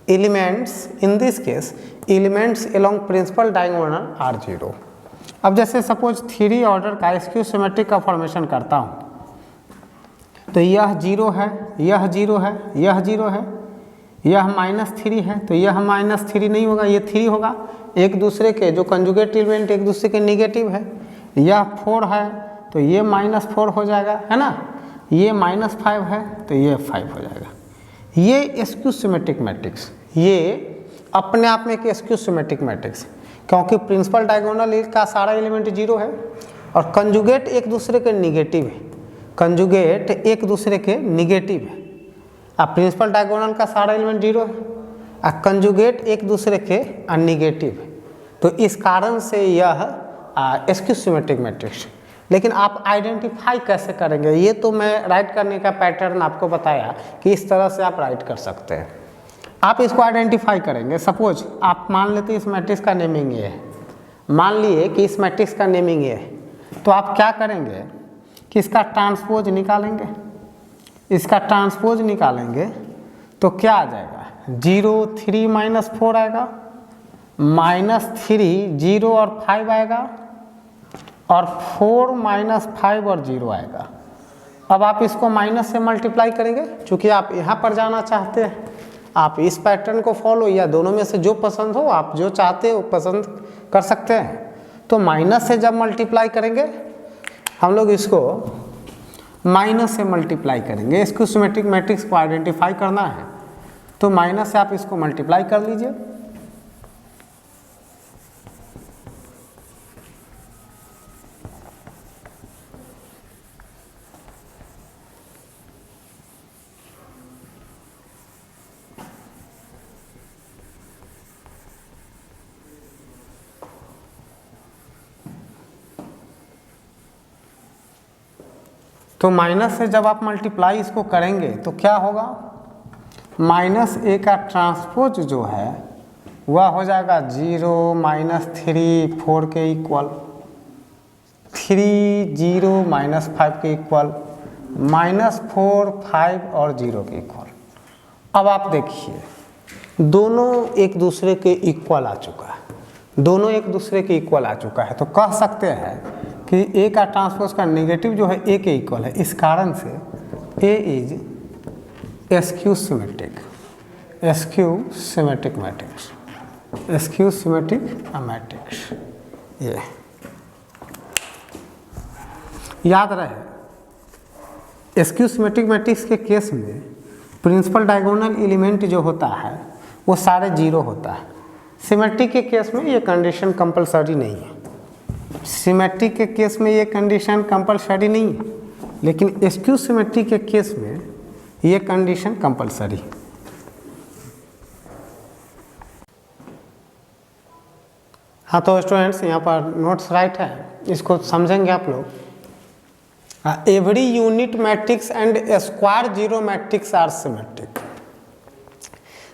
In this case elements along principal diagonal are 0. अब जैसे सपोज 3 ऑर्डर का स्क्यू सिमेट्रिक का फॉर्मेशन करता हूँ तो यह 0 है, यह 0 है, यह 0 है, यह -3 है, तो यह -3 नहीं होगा, ये 3 होगा। एक दूसरे के जो कंजुगेट एलिमेंट एक दूसरे के निगेटिव है। यह 4 है तो ये -4 हो जाएगा, है ना। ये -5 है तो ये 5 हो जाएगा। ये स्क्यू सिमेट्रिक मैट्रिक्स, ये अपने आप में एक स्क्यू सिमेट्रिक मैट्रिक्स, क्योंकि प्रिंसिपल डायगोनल का सारा एलिमेंट 0 है और कंजुगेट एक दूसरे के निगेटिव है, कंजुगेट एक दूसरे के निगेटिव है। अब प्रिंसिपल डायगोनल का सारा एलिमेंट 0 है और कंजुगेट एक दूसरे के निगेटिव है, तो इस कारण से यह स्क्यू सिमेट्रिक मैट्रिक्स। लेकिन आप आइडेंटिफाई कैसे करेंगे, ये तो मैं राइट करने का पैटर्न आपको बताया कि इस तरह से आप राइट कर सकते हैं। आप इसको आइडेंटिफाई करेंगे। सपोज आप मान लेते हैं इस मैट्रिक्स का नेमिंग ये है, मान लिए कि इस मैट्रिक्स का नेमिंग ये है, तो आप क्या करेंगे कि इसका ट्रांसपोज निकालेंगे, इसका ट्रांसपोज निकालेंगे तो क्या आ जाएगा 0 3 -4 आएगा, -3 0 और 5 आएगा और 4 -5 और 0 आएगा। अब आप इसको माइनस से मल्टीप्लाई करेंगे, चूँकि आप यहाँ पर जाना चाहते हैं, आप इस पैटर्न को फॉलो या दोनों में से जो पसंद हो, आप जो चाहते हो पसंद कर सकते हैं। तो माइनस से जब मल्टीप्लाई करेंगे हम लोग इसको माइनस से मल्टीप्लाई करेंगे, इसको सिमेट्रिक मैट्रिक्स को आइडेंटिफाई करना है तो माइनस से आप इसको मल्टीप्लाई कर लीजिए। तो माइनस से जब आप मल्टीप्लाई इसको करेंगे तो क्या होगा, -a का ट्रांसपोज जो है वह हो जाएगा 0 -3 4 के इक्वल, 3 0 -5 के इक्वल, -4 5 और 0 के इक्वल। अब आप देखिए दोनों एक दूसरे के इक्वल आ चुका है, दोनों एक दूसरे के इक्वल आ चुका है, तो कह सकते हैं कि a का ट्रांसपोज का नेगेटिव जो है a के इक्वल है। इस कारण से a is askew symmetric, askew symmetric matrix, skew symmetric matrix. ये याद रहे एस्क्यू सिमेट्रिक मैट्रिक्स के केस में प्रिंसिपल डायगोनल एलिमेंट जो होता है वो सारे 0 होता है। सिमेट्रिक के केस में ये कंडीशन कंपलसरी नहीं है, सिमेट्रिक के केस में ये कंडीशन कंपलसरी नहीं है, लेकिन एस्क्यू सिमेट्रिक के केस में ये कंडीशन कंपलसरी है। हाँ तो स्टूडेंट्स यहाँ पर नोट्स राइट है, इसको समझेंगे आप लोग। Every unit matrix and square zero matrix are symmetric.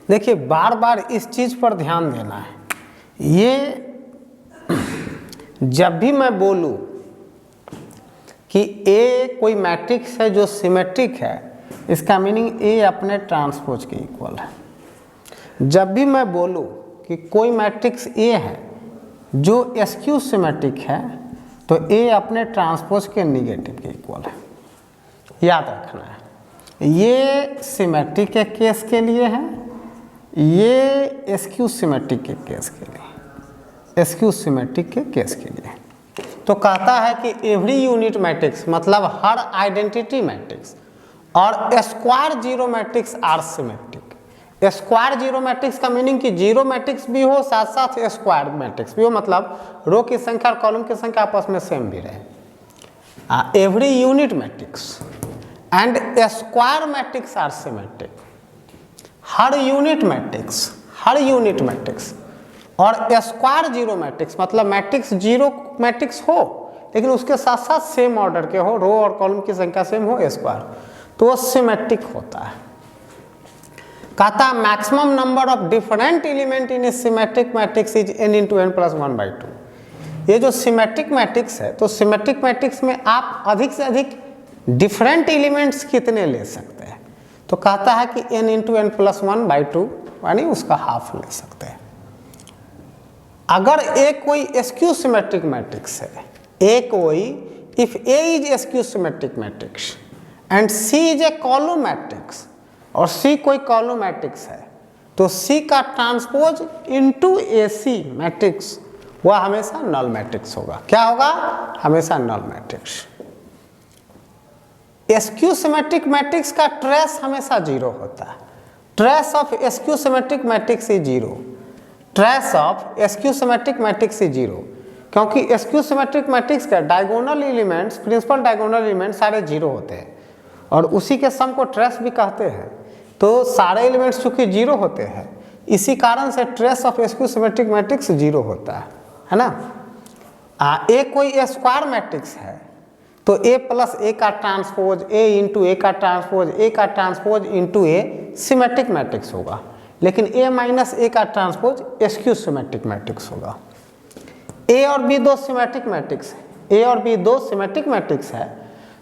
देखिए बार बार इस चीज़ पर ध्यान देना है, ये जब भी मैं बोलूँ कि A कोई मैट्रिक्स है जो सिमेट्रिक है, इसका मीनिंग A अपने ट्रांसपोज के इक्वल है। जब भी मैं बोलूँ कि कोई मैट्रिक्स A है जो एस्क्यू सिमेट्रिक है तो A अपने ट्रांसपोज के निगेटिव के इक्वल है, याद रखना है। ये सिमेट्रिक के केस के लिए है, ये एस्क्यू सिमेट्रिक के केस के लिए, एस्क्यू सिमेट्रिक के केस के लिए। तो कहता है कि एवरी यूनिट मैट्रिक्स मतलब हर आइडेंटिटी मैट्रिक्स और square zero matrix are symmetric. Square zero matrix का मीनिंग कि जीरो मैट्रिक्स भी हो साथ साथ स्क्वायर मैट्रिक्स भी हो, मतलब रो की संख्या और कॉलम की संख्या आपस में सेम भी रहे। Every unit matrix and square matrix are symmetric. हर यूनिट मैट्रिक्स और स्क्वायर जीरो मैट्रिक्स मतलब मैट्रिक्स जीरो मैट्रिक्स हो लेकिन उसके साथ साथ सेम ऑर्डर के हो, रो और कॉलम की संख्या सेम हो स्क्वायर, तो वो सिमेट्रिक होता है। कहता है maximum number of different element in A symmetric matrix is n × n + 1/2। ये जो सिमेट्रिक मैट्रिक्स है तो सिमेट्रिक मैट्रिक्स में आप अधिक से अधिक डिफरेंट एलिमेंट्स कितने ले सकते हैं, तो कहता है कि n × n + 1/2 यानी उसका हाफ ले सकते हैं। अगर A कोई एस्क्यू सिमेट्रिक मैट्रिक्स है, A कोई if A is askew symmetric matrix and C is a column matrix और C कोई कॉलम मैट्रिक्स है, तो C का ट्रांसपोज इनटू AC मैट्रिक्स वह हमेशा नल मैट्रिक्स होगा। क्या होगा? हमेशा null matrix. Skew symmetric matrix का ट्रेस हमेशा जीरो होता है। Trace of skew symmetric matrix is zero. Trace of skew symmetric matrix is zero, क्योंकि एस्क्यू सिमेट्रिक मैट्रिक्स का diagonal elements, principal diagonal element सारे जीरो होते हैं और उसी के सम को ट्रेस भी कहते हैं। तो सारे एलिमेंट्स चूंकि जीरो होते हैं इसी कारण से trace of skew symmetric matrix zero होता है ना। ए कोई स्क्वायर मैट्रिक्स है तो A + A का ट्रांसपोज A × A का ट्रांसपोज A का transpose into A symmetric matrix होगा, लेकिन A - A का ट्रांसपोज एस्क्यू सिमेट्रिक मैट्रिक्स होगा। A और B दो सिमेट्रिक मैट्रिक्स हैं, ए और बी दो सिमेट्रिक मैट्रिक्स है,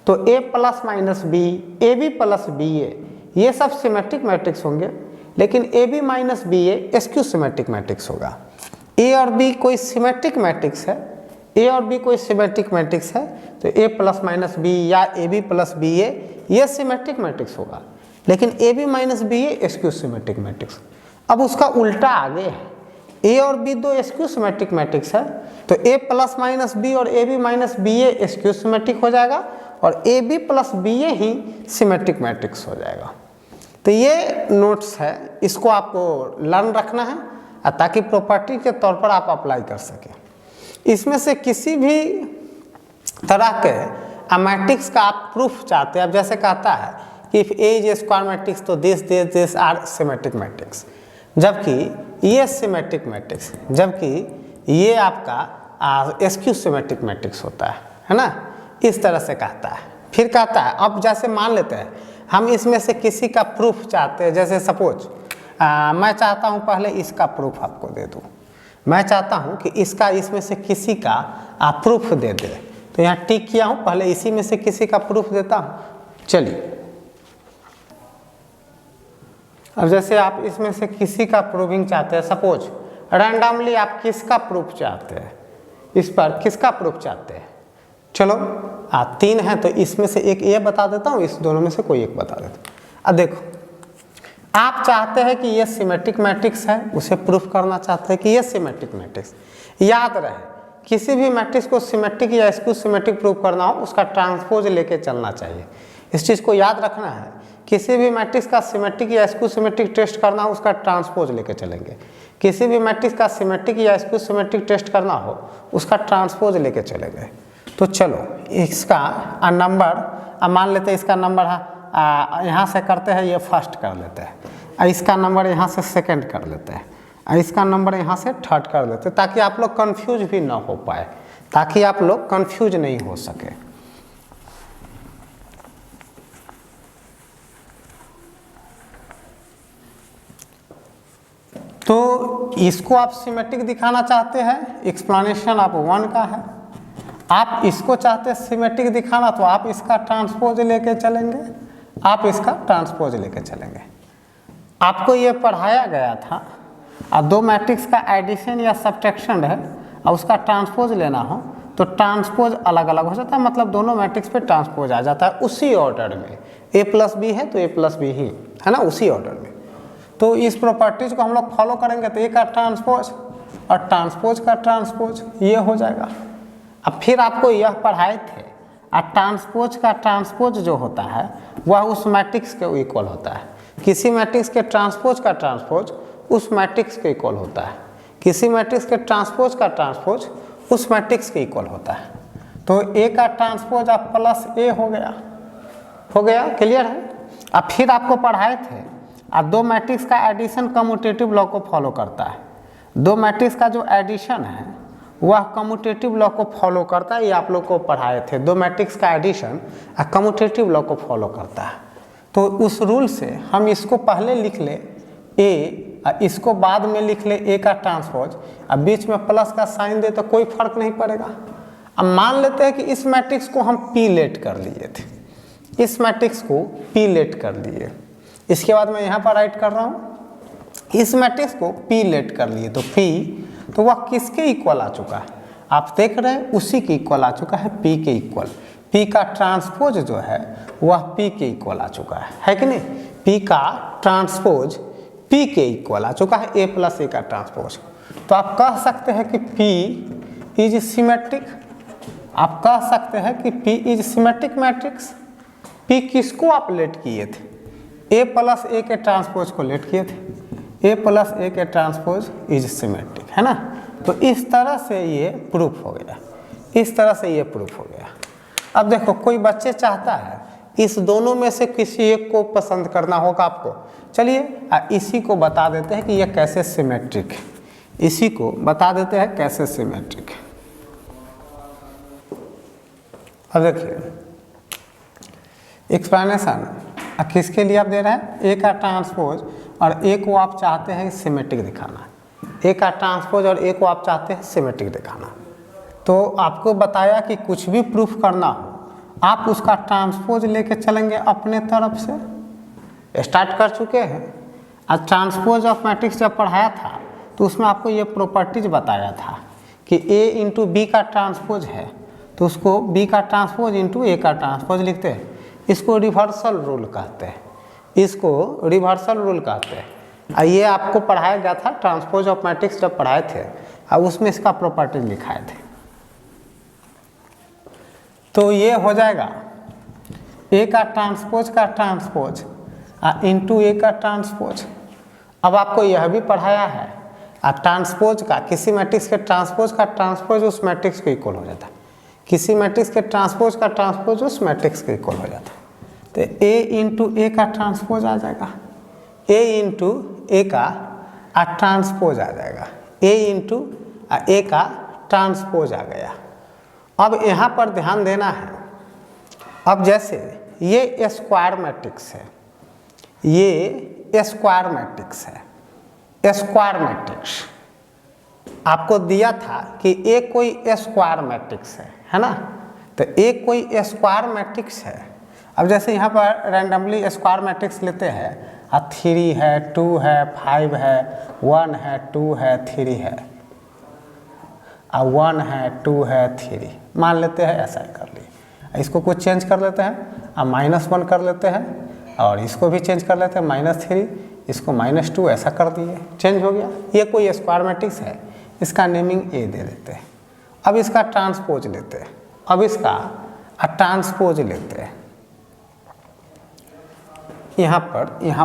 तो A plus minus B, A B plus B ए, ये सब सिमेट्रिक मैट्रिक्स होंगे, लेकिन A B minus B A skew symmetric matrix होगा। ए और बी कोई सिमेट्रिक मैट्रिक्स है, ए और बी कोई सिमेट्रिक मैट्रिक्स है, तो ए प्लस माइनस बी या ए बी प्लस बी ए ये सिमेट्रिक मैट्रिक्स होगा, लेकिन A B minus B A skew symmetric matrix. अब उसका उल्टा आगे है, ए और बी दो स्क्यू सिमेट्रिक मैट्रिक्स है, तो ए प्लस माइनस बी और a B minus B A skew symmetric हो जाएगा और a B plus B a ही सिमेट्रिक मैट्रिक्स हो जाएगा। तो ये नोट्स है, इसको आपको लर्न रखना है ताकि प्रॉपर्टी के तौर पर आप अप्लाई कर सकें। इसमें से किसी भी तरह के मैट्रिक्स का आप प्रूफ चाहते हैं, अब जैसे कहता है कि if A is square matrix तो दिस आर सिमेट्रिक मैट्रिक्स, जबकि ये सिमेट्रिक मैट्रिक्स, जबकि ये आपका स्क्यू सिमेट्रिक मैट्रिक्स होता है ना, इस तरह से कहता है। फिर कहता है, अब जैसे मान लेते हैं हम इसमें से किसी का प्रूफ चाहते हैं, जैसे सपोज मैं चाहता हूँ पहले इसका प्रूफ आपको दे दूँ, मैं चाहता हूँ कि इसका इसमें से किसी का आप प्रूफ दे दे, तो यहाँ टिक किया हूँ, पहले इसी में से किसी का प्रूफ देता हूँ। चलिए, अब जैसे आप इसमें से किसी का प्रूविंग चाहते हैं, सपोज रैंडमली आप किसका प्रूफ चाहते हैं, इस पर किसका प्रूफ चाहते हैं। चलो तीन है तो इसमें से एक ये बता देता हूँ, इस दोनों में से कोई एक बता देता हूँ। अब देखो, आप चाहते हैं कि ये सिमेट्रिक मैट्रिक्स है, उसे प्रूफ करना चाहते हैं कि ये सिमेट्रिक मैट्रिक्स। याद रहे, किसी भी मैट्रिक्स को सिमेट्रिक या स्क्यू सिमेट्रिक प्रूफ करना हो उसका ट्रांसपोज लेके चलना चाहिए, इस चीज़ को याद रखना है। किसी भी मैट्रिक्स का सिमेट्रिक या स्क्यू सिमेट्रिक टेस्ट करना हो उसका ट्रांसपोज लेके चलेंगे, किसी भी मैट्रिक्स का सिमेट्रिक या स्क्यू सिमेट्रिक टेस्ट करना हो उसका ट्रांसपोज लेके चलेंगे। तो चलो, इसका नंबर मान लेते हैं, इसका नंबर है यहाँ से करते हैं, ये फर्स्ट कर लेते हैं, इसका नंबर यहाँ से सेकंड कर लेते हैं, इसका नंबर यहाँ से थर्ड कर लेते हैं, ताकि आप लोग कंफ्यूज भी ना हो पाए, ताकि आप लोग कंफ्यूज नहीं हो सके। तो इसको आप सिमेट्रिक दिखाना चाहते हैं, एक्सप्लेनेशन आप 1 का है। आप इसको चाहते हैं सिमेट्रिक दिखाना, तो आप इसका ट्रांसपोज लेके चलेंगे, आप इसका ट्रांसपोज लेके चलेंगे। आपको ये पढ़ाया गया था, अब दो मैट्रिक्स का एडिशन या सब्ट्रैक्शन है और उसका ट्रांसपोज लेना हो तो ट्रांसपोज अलग अलग हो जाता है, मतलब दोनों मैट्रिक्स पे ट्रांसपोज आ जाता है उसी ऑर्डर में। ए प्लस बी है तो ए प्लस बी ही है ना, उसी ऑर्डर में। तो इस प्रॉपर्टीज को हम लोग फॉलो करेंगे तो ए का ट्रांसपोज और ट्रांसपोज का ट्रांसपोज ये हो जाएगा। अब फिर आपको यह पढ़ाए थे, ट्रांसपोज का ट्रांसपोज जो होता है वह उस मैट्रिक्स के इक्वल होता है, किसी मैट्रिक्स के ट्रांसपोज का ट्रांसपोज उस मैट्रिक्स के इक्वल होता है, किसी मैट्रिक्स के ट्रांसपोज का ट्रांसपोज उस मैट्रिक्स के इक्वल होता है। तो ए का ट्रांसपोज आप प्लस ए हो गया, क्लियर है। अब फिर आपको पढ़ाए थे, अब दो मैट्रिक्स का एडिशन कम्यूटेटिव लॉ को फॉलो करता है, दो मैट्रिक्स का जो एडिशन है वह कम्यूटेटिव लॉ को फॉलो करता है, ये आप लोग को पढ़ाए थे। दो मैट्रिक्स का एडिशन कम्यूटेटिव लॉ को फॉलो करता है। तो उस रूल से हम इसको पहले लिख ले ए, इसको बाद में लिख ले ए का ट्रांसपोज, अब बीच में प्लस का साइन दे तो कोई फर्क नहीं पड़ेगा। अब मान लेते हैं कि इस मैट्रिक्स को हम पी लेट कर लिए थे, इस मैट्रिक्स को पी लेट कर लिए, इसके बाद मैं यहाँ पर राइट कर रहा हूँ, इस मैट्रिक्स को पी लेट कर लिए, तो पी तो वह किसके इक्वल आ चुका है, आप देख रहे हैं उसी के इक्वल आ चुका है, पी के इक्वल। पी का ट्रांसपोज जो है वह पी के इक्वल आ चुका है कि नहीं, पी का ट्रांसपोज पी के इक्वल आ चुका है, ए प्लस ए का ट्रांसपोज। तो आप कह सकते हैं कि पी इज सिमेट्रिक, आप कह सकते हैं कि P is symmetric matrix. P किसको आप लेट किए थे, ए प्लस ए के ट्रांसपोज को लेट किए थे, ए प्लस ए के ट्रांसपोज इज सिमेट्रिक, है ना। तो इस तरह से ये प्रूफ हो गया, इस तरह से ये प्रूफ हो गया। अब देखो, कोई बच्चे चाहता है इस दोनों में से किसी एक को पसंद करना होगा आपको, चलिए इसी को बता देते हैं कि ये कैसे सिमेट्रिक है, इसी को बता देते हैं कैसे सिमेट्रिक है। अब देखिए एक्सप्लेनेशन किसके लिए आप दे रहे हैं, ए का ट्रांसपोज और ए को आप चाहते हैं सिमेट्रिक दिखाना, ए का ट्रांसपोज और ए को आप चाहते हैं सिमेट्रिक दिखाना। तो आपको बताया कि कुछ भी प्रूफ करना हो आप उसका ट्रांसपोज लेके चलेंगे अपने तरफ से। स्टार्ट कर चुके हैं। आज ट्रांसपोज ऑफ मैट्रिक्स जब पढ़ाया था तो उसमें आपको ये प्रॉपर्टीज बताया था कि A इंटू बी का ट्रांसपोज है तो उसको B का ट्रांसपोज इंटू A का ट्रांसपोज लिखते हैं। इसको रिवर्सल रूल कहते हैं, इसको रिवर्सल रूल कहते हैं। ये आपको पढ़ाया गया था ट्रांसपोज ऑफ मैट्रिक्स जब पढ़ाए थे और उसमें इसका प्रॉपर्टीज लिखाए थे। तो ये हो जाएगा A का ट्रांसपोज इंटू A का ट्रांसपोज। अब आपको यह भी पढ़ाया है ट्रांसपोज का, किसी मैट्रिक्स के ट्रांसपोज का ट्रांसपोज उस मैट्रिक्स को इक्वल हो जाता है, किसी मैट्रिक्स के ट्रांसपोज का ट्रांसपोज उस मैट्रिक्स के इक्वल हो जाता है। तो A इंटू ए का ट्रांसपोज आ जाएगा, A इंटू ए का ट्रांसपोज आ जाएगा, A इंटू ए का ट्रांसपोज आ गया। अब यहाँ पर ध्यान देना है, अब जैसे ये स्क्वायर मैट्रिक्स है, ये स्क्वायर मैट्रिक्स है, स्क्वायर मैट्रिक्स आपको दिया था कि ए कोई स्क्वायर मैट्रिक्स है ना। तो ए कोई स्क्वायर मैट्रिक्स है। अब जैसे यहाँ पर रैंडमली स्क्वायर मैट्रिक्स लेते हैं 3 है, 2 है, 5 है, 1 है, 2 है, 3 है, 1 है, 2 है, 3 मान लेते हैं। ऐसा ही कर लिए, इसको कुछ चेंज कर लेते हैं, अब -1 कर लेते हैं और इसको भी चेंज कर लेते हैं -3, इसको -2 ऐसा कर दिए, चेंज हो गया। ये कोई स्क्वायर मैट्रिक्स है, इसका नेमिंग A दे देते हैं। अब इसका ट्रांसपोज लेते हैं, अब इसका ट्रांसपोज लेते हैं। यहाँ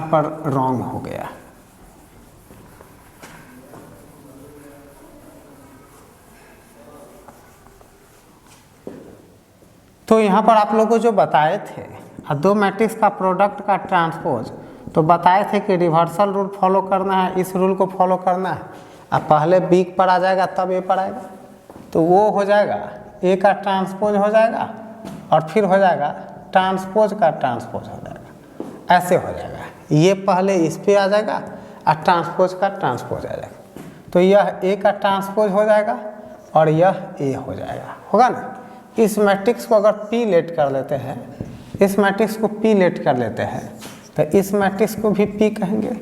पर रॉन्ग हो गया। तो यहाँ पर आप लोगों को जो बताए थे दो मैट्रिक्स का प्रोडक्ट का ट्रांसपोज, तो बताए थे कि रिवर्सल रूल फॉलो करना है, इस रूल को फॉलो करना है। अब पहले B पर आ जाएगा तब A पर आएगा, तो वो हो जाएगा A का ट्रांसपोज हो जाएगा और फिर हो जाएगा ट्रांसपोज का ट्रांसपोज हो जाएगा, ऐसे हो जाएगा। ये पहले इस पे आ जाएगा और ट्रांसपोज का ट्रांसपोज आ जाएगा, तो यह A का ट्रांसपोज हो जाएगा और यह A हो जाएगा, होगा ना। इस मैट्रिक्स को अगर P लेट कर लेते हैं, इस मैट्रिक्स को P लेट कर लेते हैं तो इस मैट्रिक्स को भी P कहेंगे।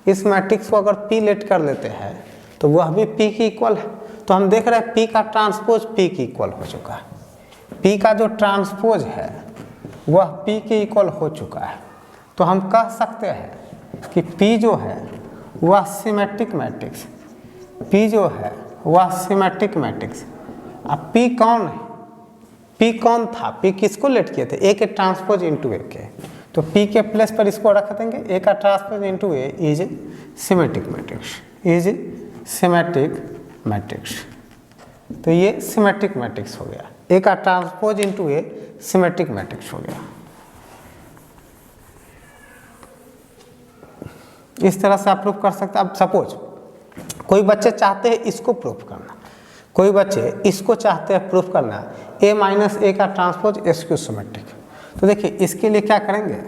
इस मैट्रिक्स को अगर P लेट कर लेते हैं तो वह भी P की इक्वल है। तो हम देख रहे हैं P का ट्रांसपोज P की इक्वल हो चुका है। P का जो ट्रांसपोज है वह P के इक्वल हो चुका है। तो हम कह सकते हैं कि P जो है वह सिमेट्रिक मैट्रिक्स, P जो है वह सिमेट्रिक मैट्रिक्स। अब P कौन है? P कौन था? P किसको लेट किए थे? A के ट्रांसपोज इंटू A के, तो P के प्लेस पर इसको रख देंगे, A का transpose into A is symmetric matrix, is symmetric matrix. तो ये सिमेट्रिक मैट्रिक्स हो गया, A का transpose into A symmetric matrix हो गया। इस तरह से आप प्रूफ कर सकते हैं। अब सपोज कोई बच्चे चाहते हैं इसको प्रूफ करना, कोई बच्चे इसको चाहते हैं प्रूफ करना, A माइनस A का ट्रांसपोज SQ सिमेट्रिक। तो देखिए इसके लिए क्या करेंगे,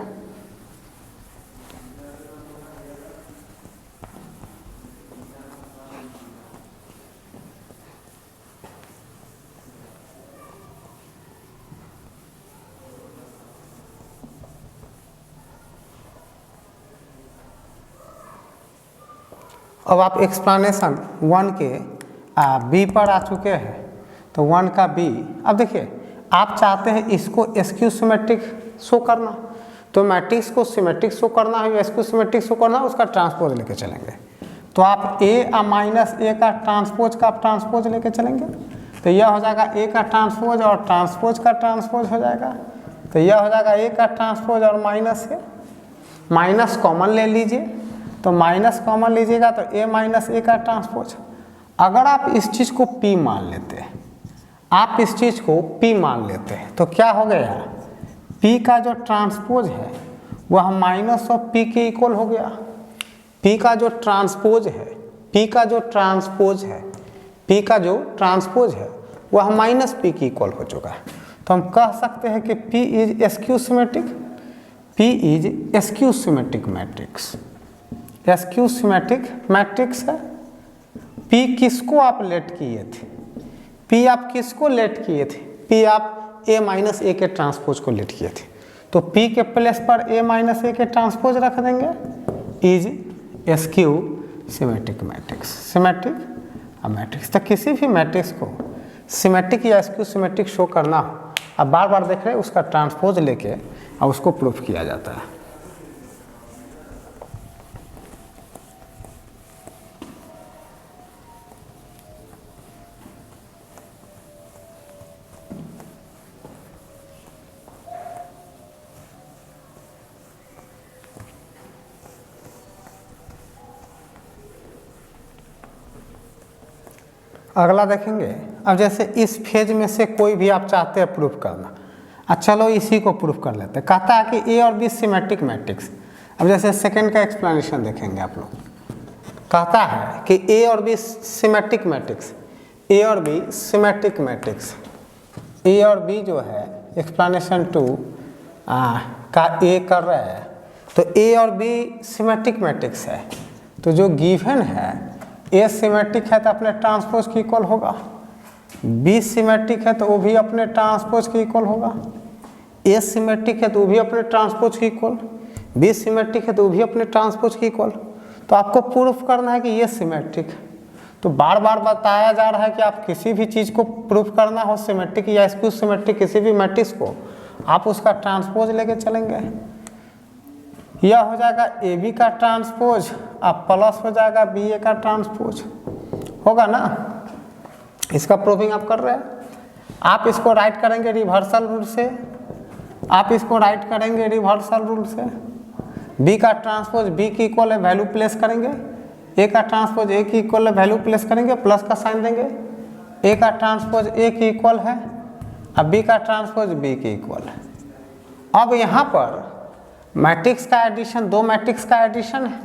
अब आप एक्सप्लेनेशन 1 के B पर आ चुके हैं, तो 1 का B। अब देखिए आप चाहते हैं इसको SQ सिमेट्रिक शो करना, तो मैट्रिक्स को सिमेट्रिक शो करना है, SQ सिमेट्रिक शो करना है, उसका ट्रांसपोज लेके चलेंगे। तो आप A माइनस A का ट्रांसपोज का ट्रांसपोज लेके चलेंगे, तो यह हो जाएगा A का ट्रांसपोज और ट्रांसपोज का ट्रांसपोज हो जाएगा। तो यह हो जाएगा A का ट्रांसपोज और माइनस A, माइनस कॉमन ले लीजिए, तो माइनस कॉमन लीजिएगा तो A माइनस A का ट्रांसपोज। अगर आप इस चीज़ को P मान लेते हैं, आप इस चीज़ को P मान लेते हैं, तो क्या हो गया, P का जो ट्रांसपोज है वह माइनस ऑफ P के इक्वल हो गया। P का जो ट्रांसपोज है, P का जो ट्रांसपोज है, P का जो ट्रांसपोज है वह माइनस P के इक्वल हो चुका है। तो हम कह सकते हैं कि P is SQ symmetric, P is SQ symmetric matrix, SQ symmetric matrix है। P किसको आप लेट किए थे, P आप किसको लेट किए थे? P आप A माइनस ए के ट्रांसपोज को लेट किए थे, तो P के प्लेस पर A माइनस ए के ट्रांसपोज रख देंगे। Is SQ symmetric matrix. Symmetric matrix, तो किसी भी मैट्रिक्स को सिमेट्रिक या एसक्यू सिमेट्रिक शो करना हो, अब बार बार देख रहे हैं, उसका ट्रांसपोज लेके और उसको प्रूफ किया जाता है। अगला देखेंगे, अब जैसे इस फेज में से कोई भी आप चाहते हैं प्रूफ करना, चलो इसी को प्रूफ कर लेते हैं। कहता है कि ए और बी सिमेट्रिक मैट्रिक्स। अब जैसे सेकंड का एक्सप्लेनेशन देखेंगे आप लोग। कहता है कि ए और बी सिमेट्रिक मैट्रिक्स, ए और बी सिमेट्रिक मैट्रिक्स, ए और बी जो है एक्सप्लेनेशन 2 का ए कर रहे हैं, तो ए और बी सिमेट्रिक मैट्रिक्स है, तो जो गिवन है ए सिमेट्रिक है तो अपने ट्रांसपोज की इक्वल होगा, बी सिमेट्रिक है तो वो भी अपने ट्रांसपोज की इक्वल होगा, ए सिमेट्रिक है तो वो भी अपने ट्रांसपोज की इक्वल, बी सिमेट्रिक है तो वो भी अपने ट्रांसपोज की इक्वल। तो आपको प्रूफ करना है कि ये सिमेट्रिक। तो बार बार बताया जा रहा है कि आप किसी भी चीज़ को प्रूफ करना हो, सिमेट्रिक या स्क्यू सिमेट्रिक किसी भी मैट्रिक्स को, आप उसका ट्रांसपोज लेके चलेंगे। यह हो जाएगा ए बी का ट्रांसपोज, अब प्लस हो जाएगा बी ए का ट्रांसपोज, होगा ना। इसका प्रूफिंग आप कर रहे हैं। आप इसको राइट करेंगे रिवर्सल रूल से, आप इसको राइट करेंगे रिवर्सल रूल से। बी का ट्रांसपोज बी की इक्वल है, वैल्यू प्लेस करेंगे, ए का ट्रांसपोज ए की इक्वल है, वैल्यू प्लेस करेंगे, प्लस का साइन देंगे। ए का ट्रांसपोज ए की इक्वल है, अब बी का ट्रांसपोज बी की इक्वल है। अब यहाँ पर मैट्रिक्स का एडिशन, दो मैट्रिक्स का एडिशन है,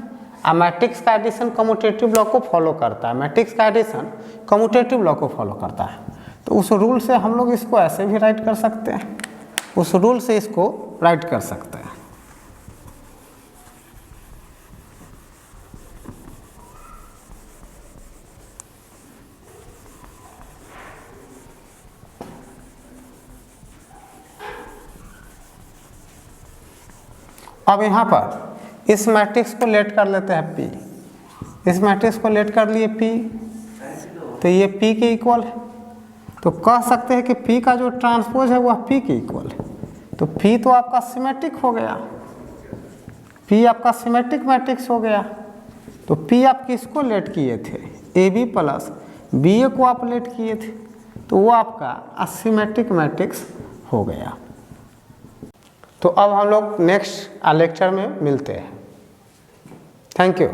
अब मैट्रिक्स का एडिशन कम्यूटेटिव लॉ को फॉलो करता है, मैट्रिक्स का एडिशन कम्यूटेटिव लॉ को फॉलो करता है। तो उस रूल से हम लोग इसको ऐसे भी राइट कर सकते हैं, उस रूल से इसको राइट कर सकते हैं। अब यहाँ पर इस मैट्रिक्स को लेट कर लेते हैं P, इस मैट्रिक्स को लेट कर लिए P, तो ये P के इक्वल है, तो कह सकते हैं कि P का जो ट्रांसपोज है वह P के इक्वल है। तो P तो आपका सिमेट्रिक हो गया, P आपका सिमेट्रिक मैट्रिक्स हो गया। तो P आप किसको लेट किए थे? ए बी प्लस बी ए को आप लेट किए थे, तो वो आपका असिमेट्रिक मैट्रिक्स हो गया। तो अब हम लोग नेक्स्ट लेक्चर में मिलते हैं। Thank you.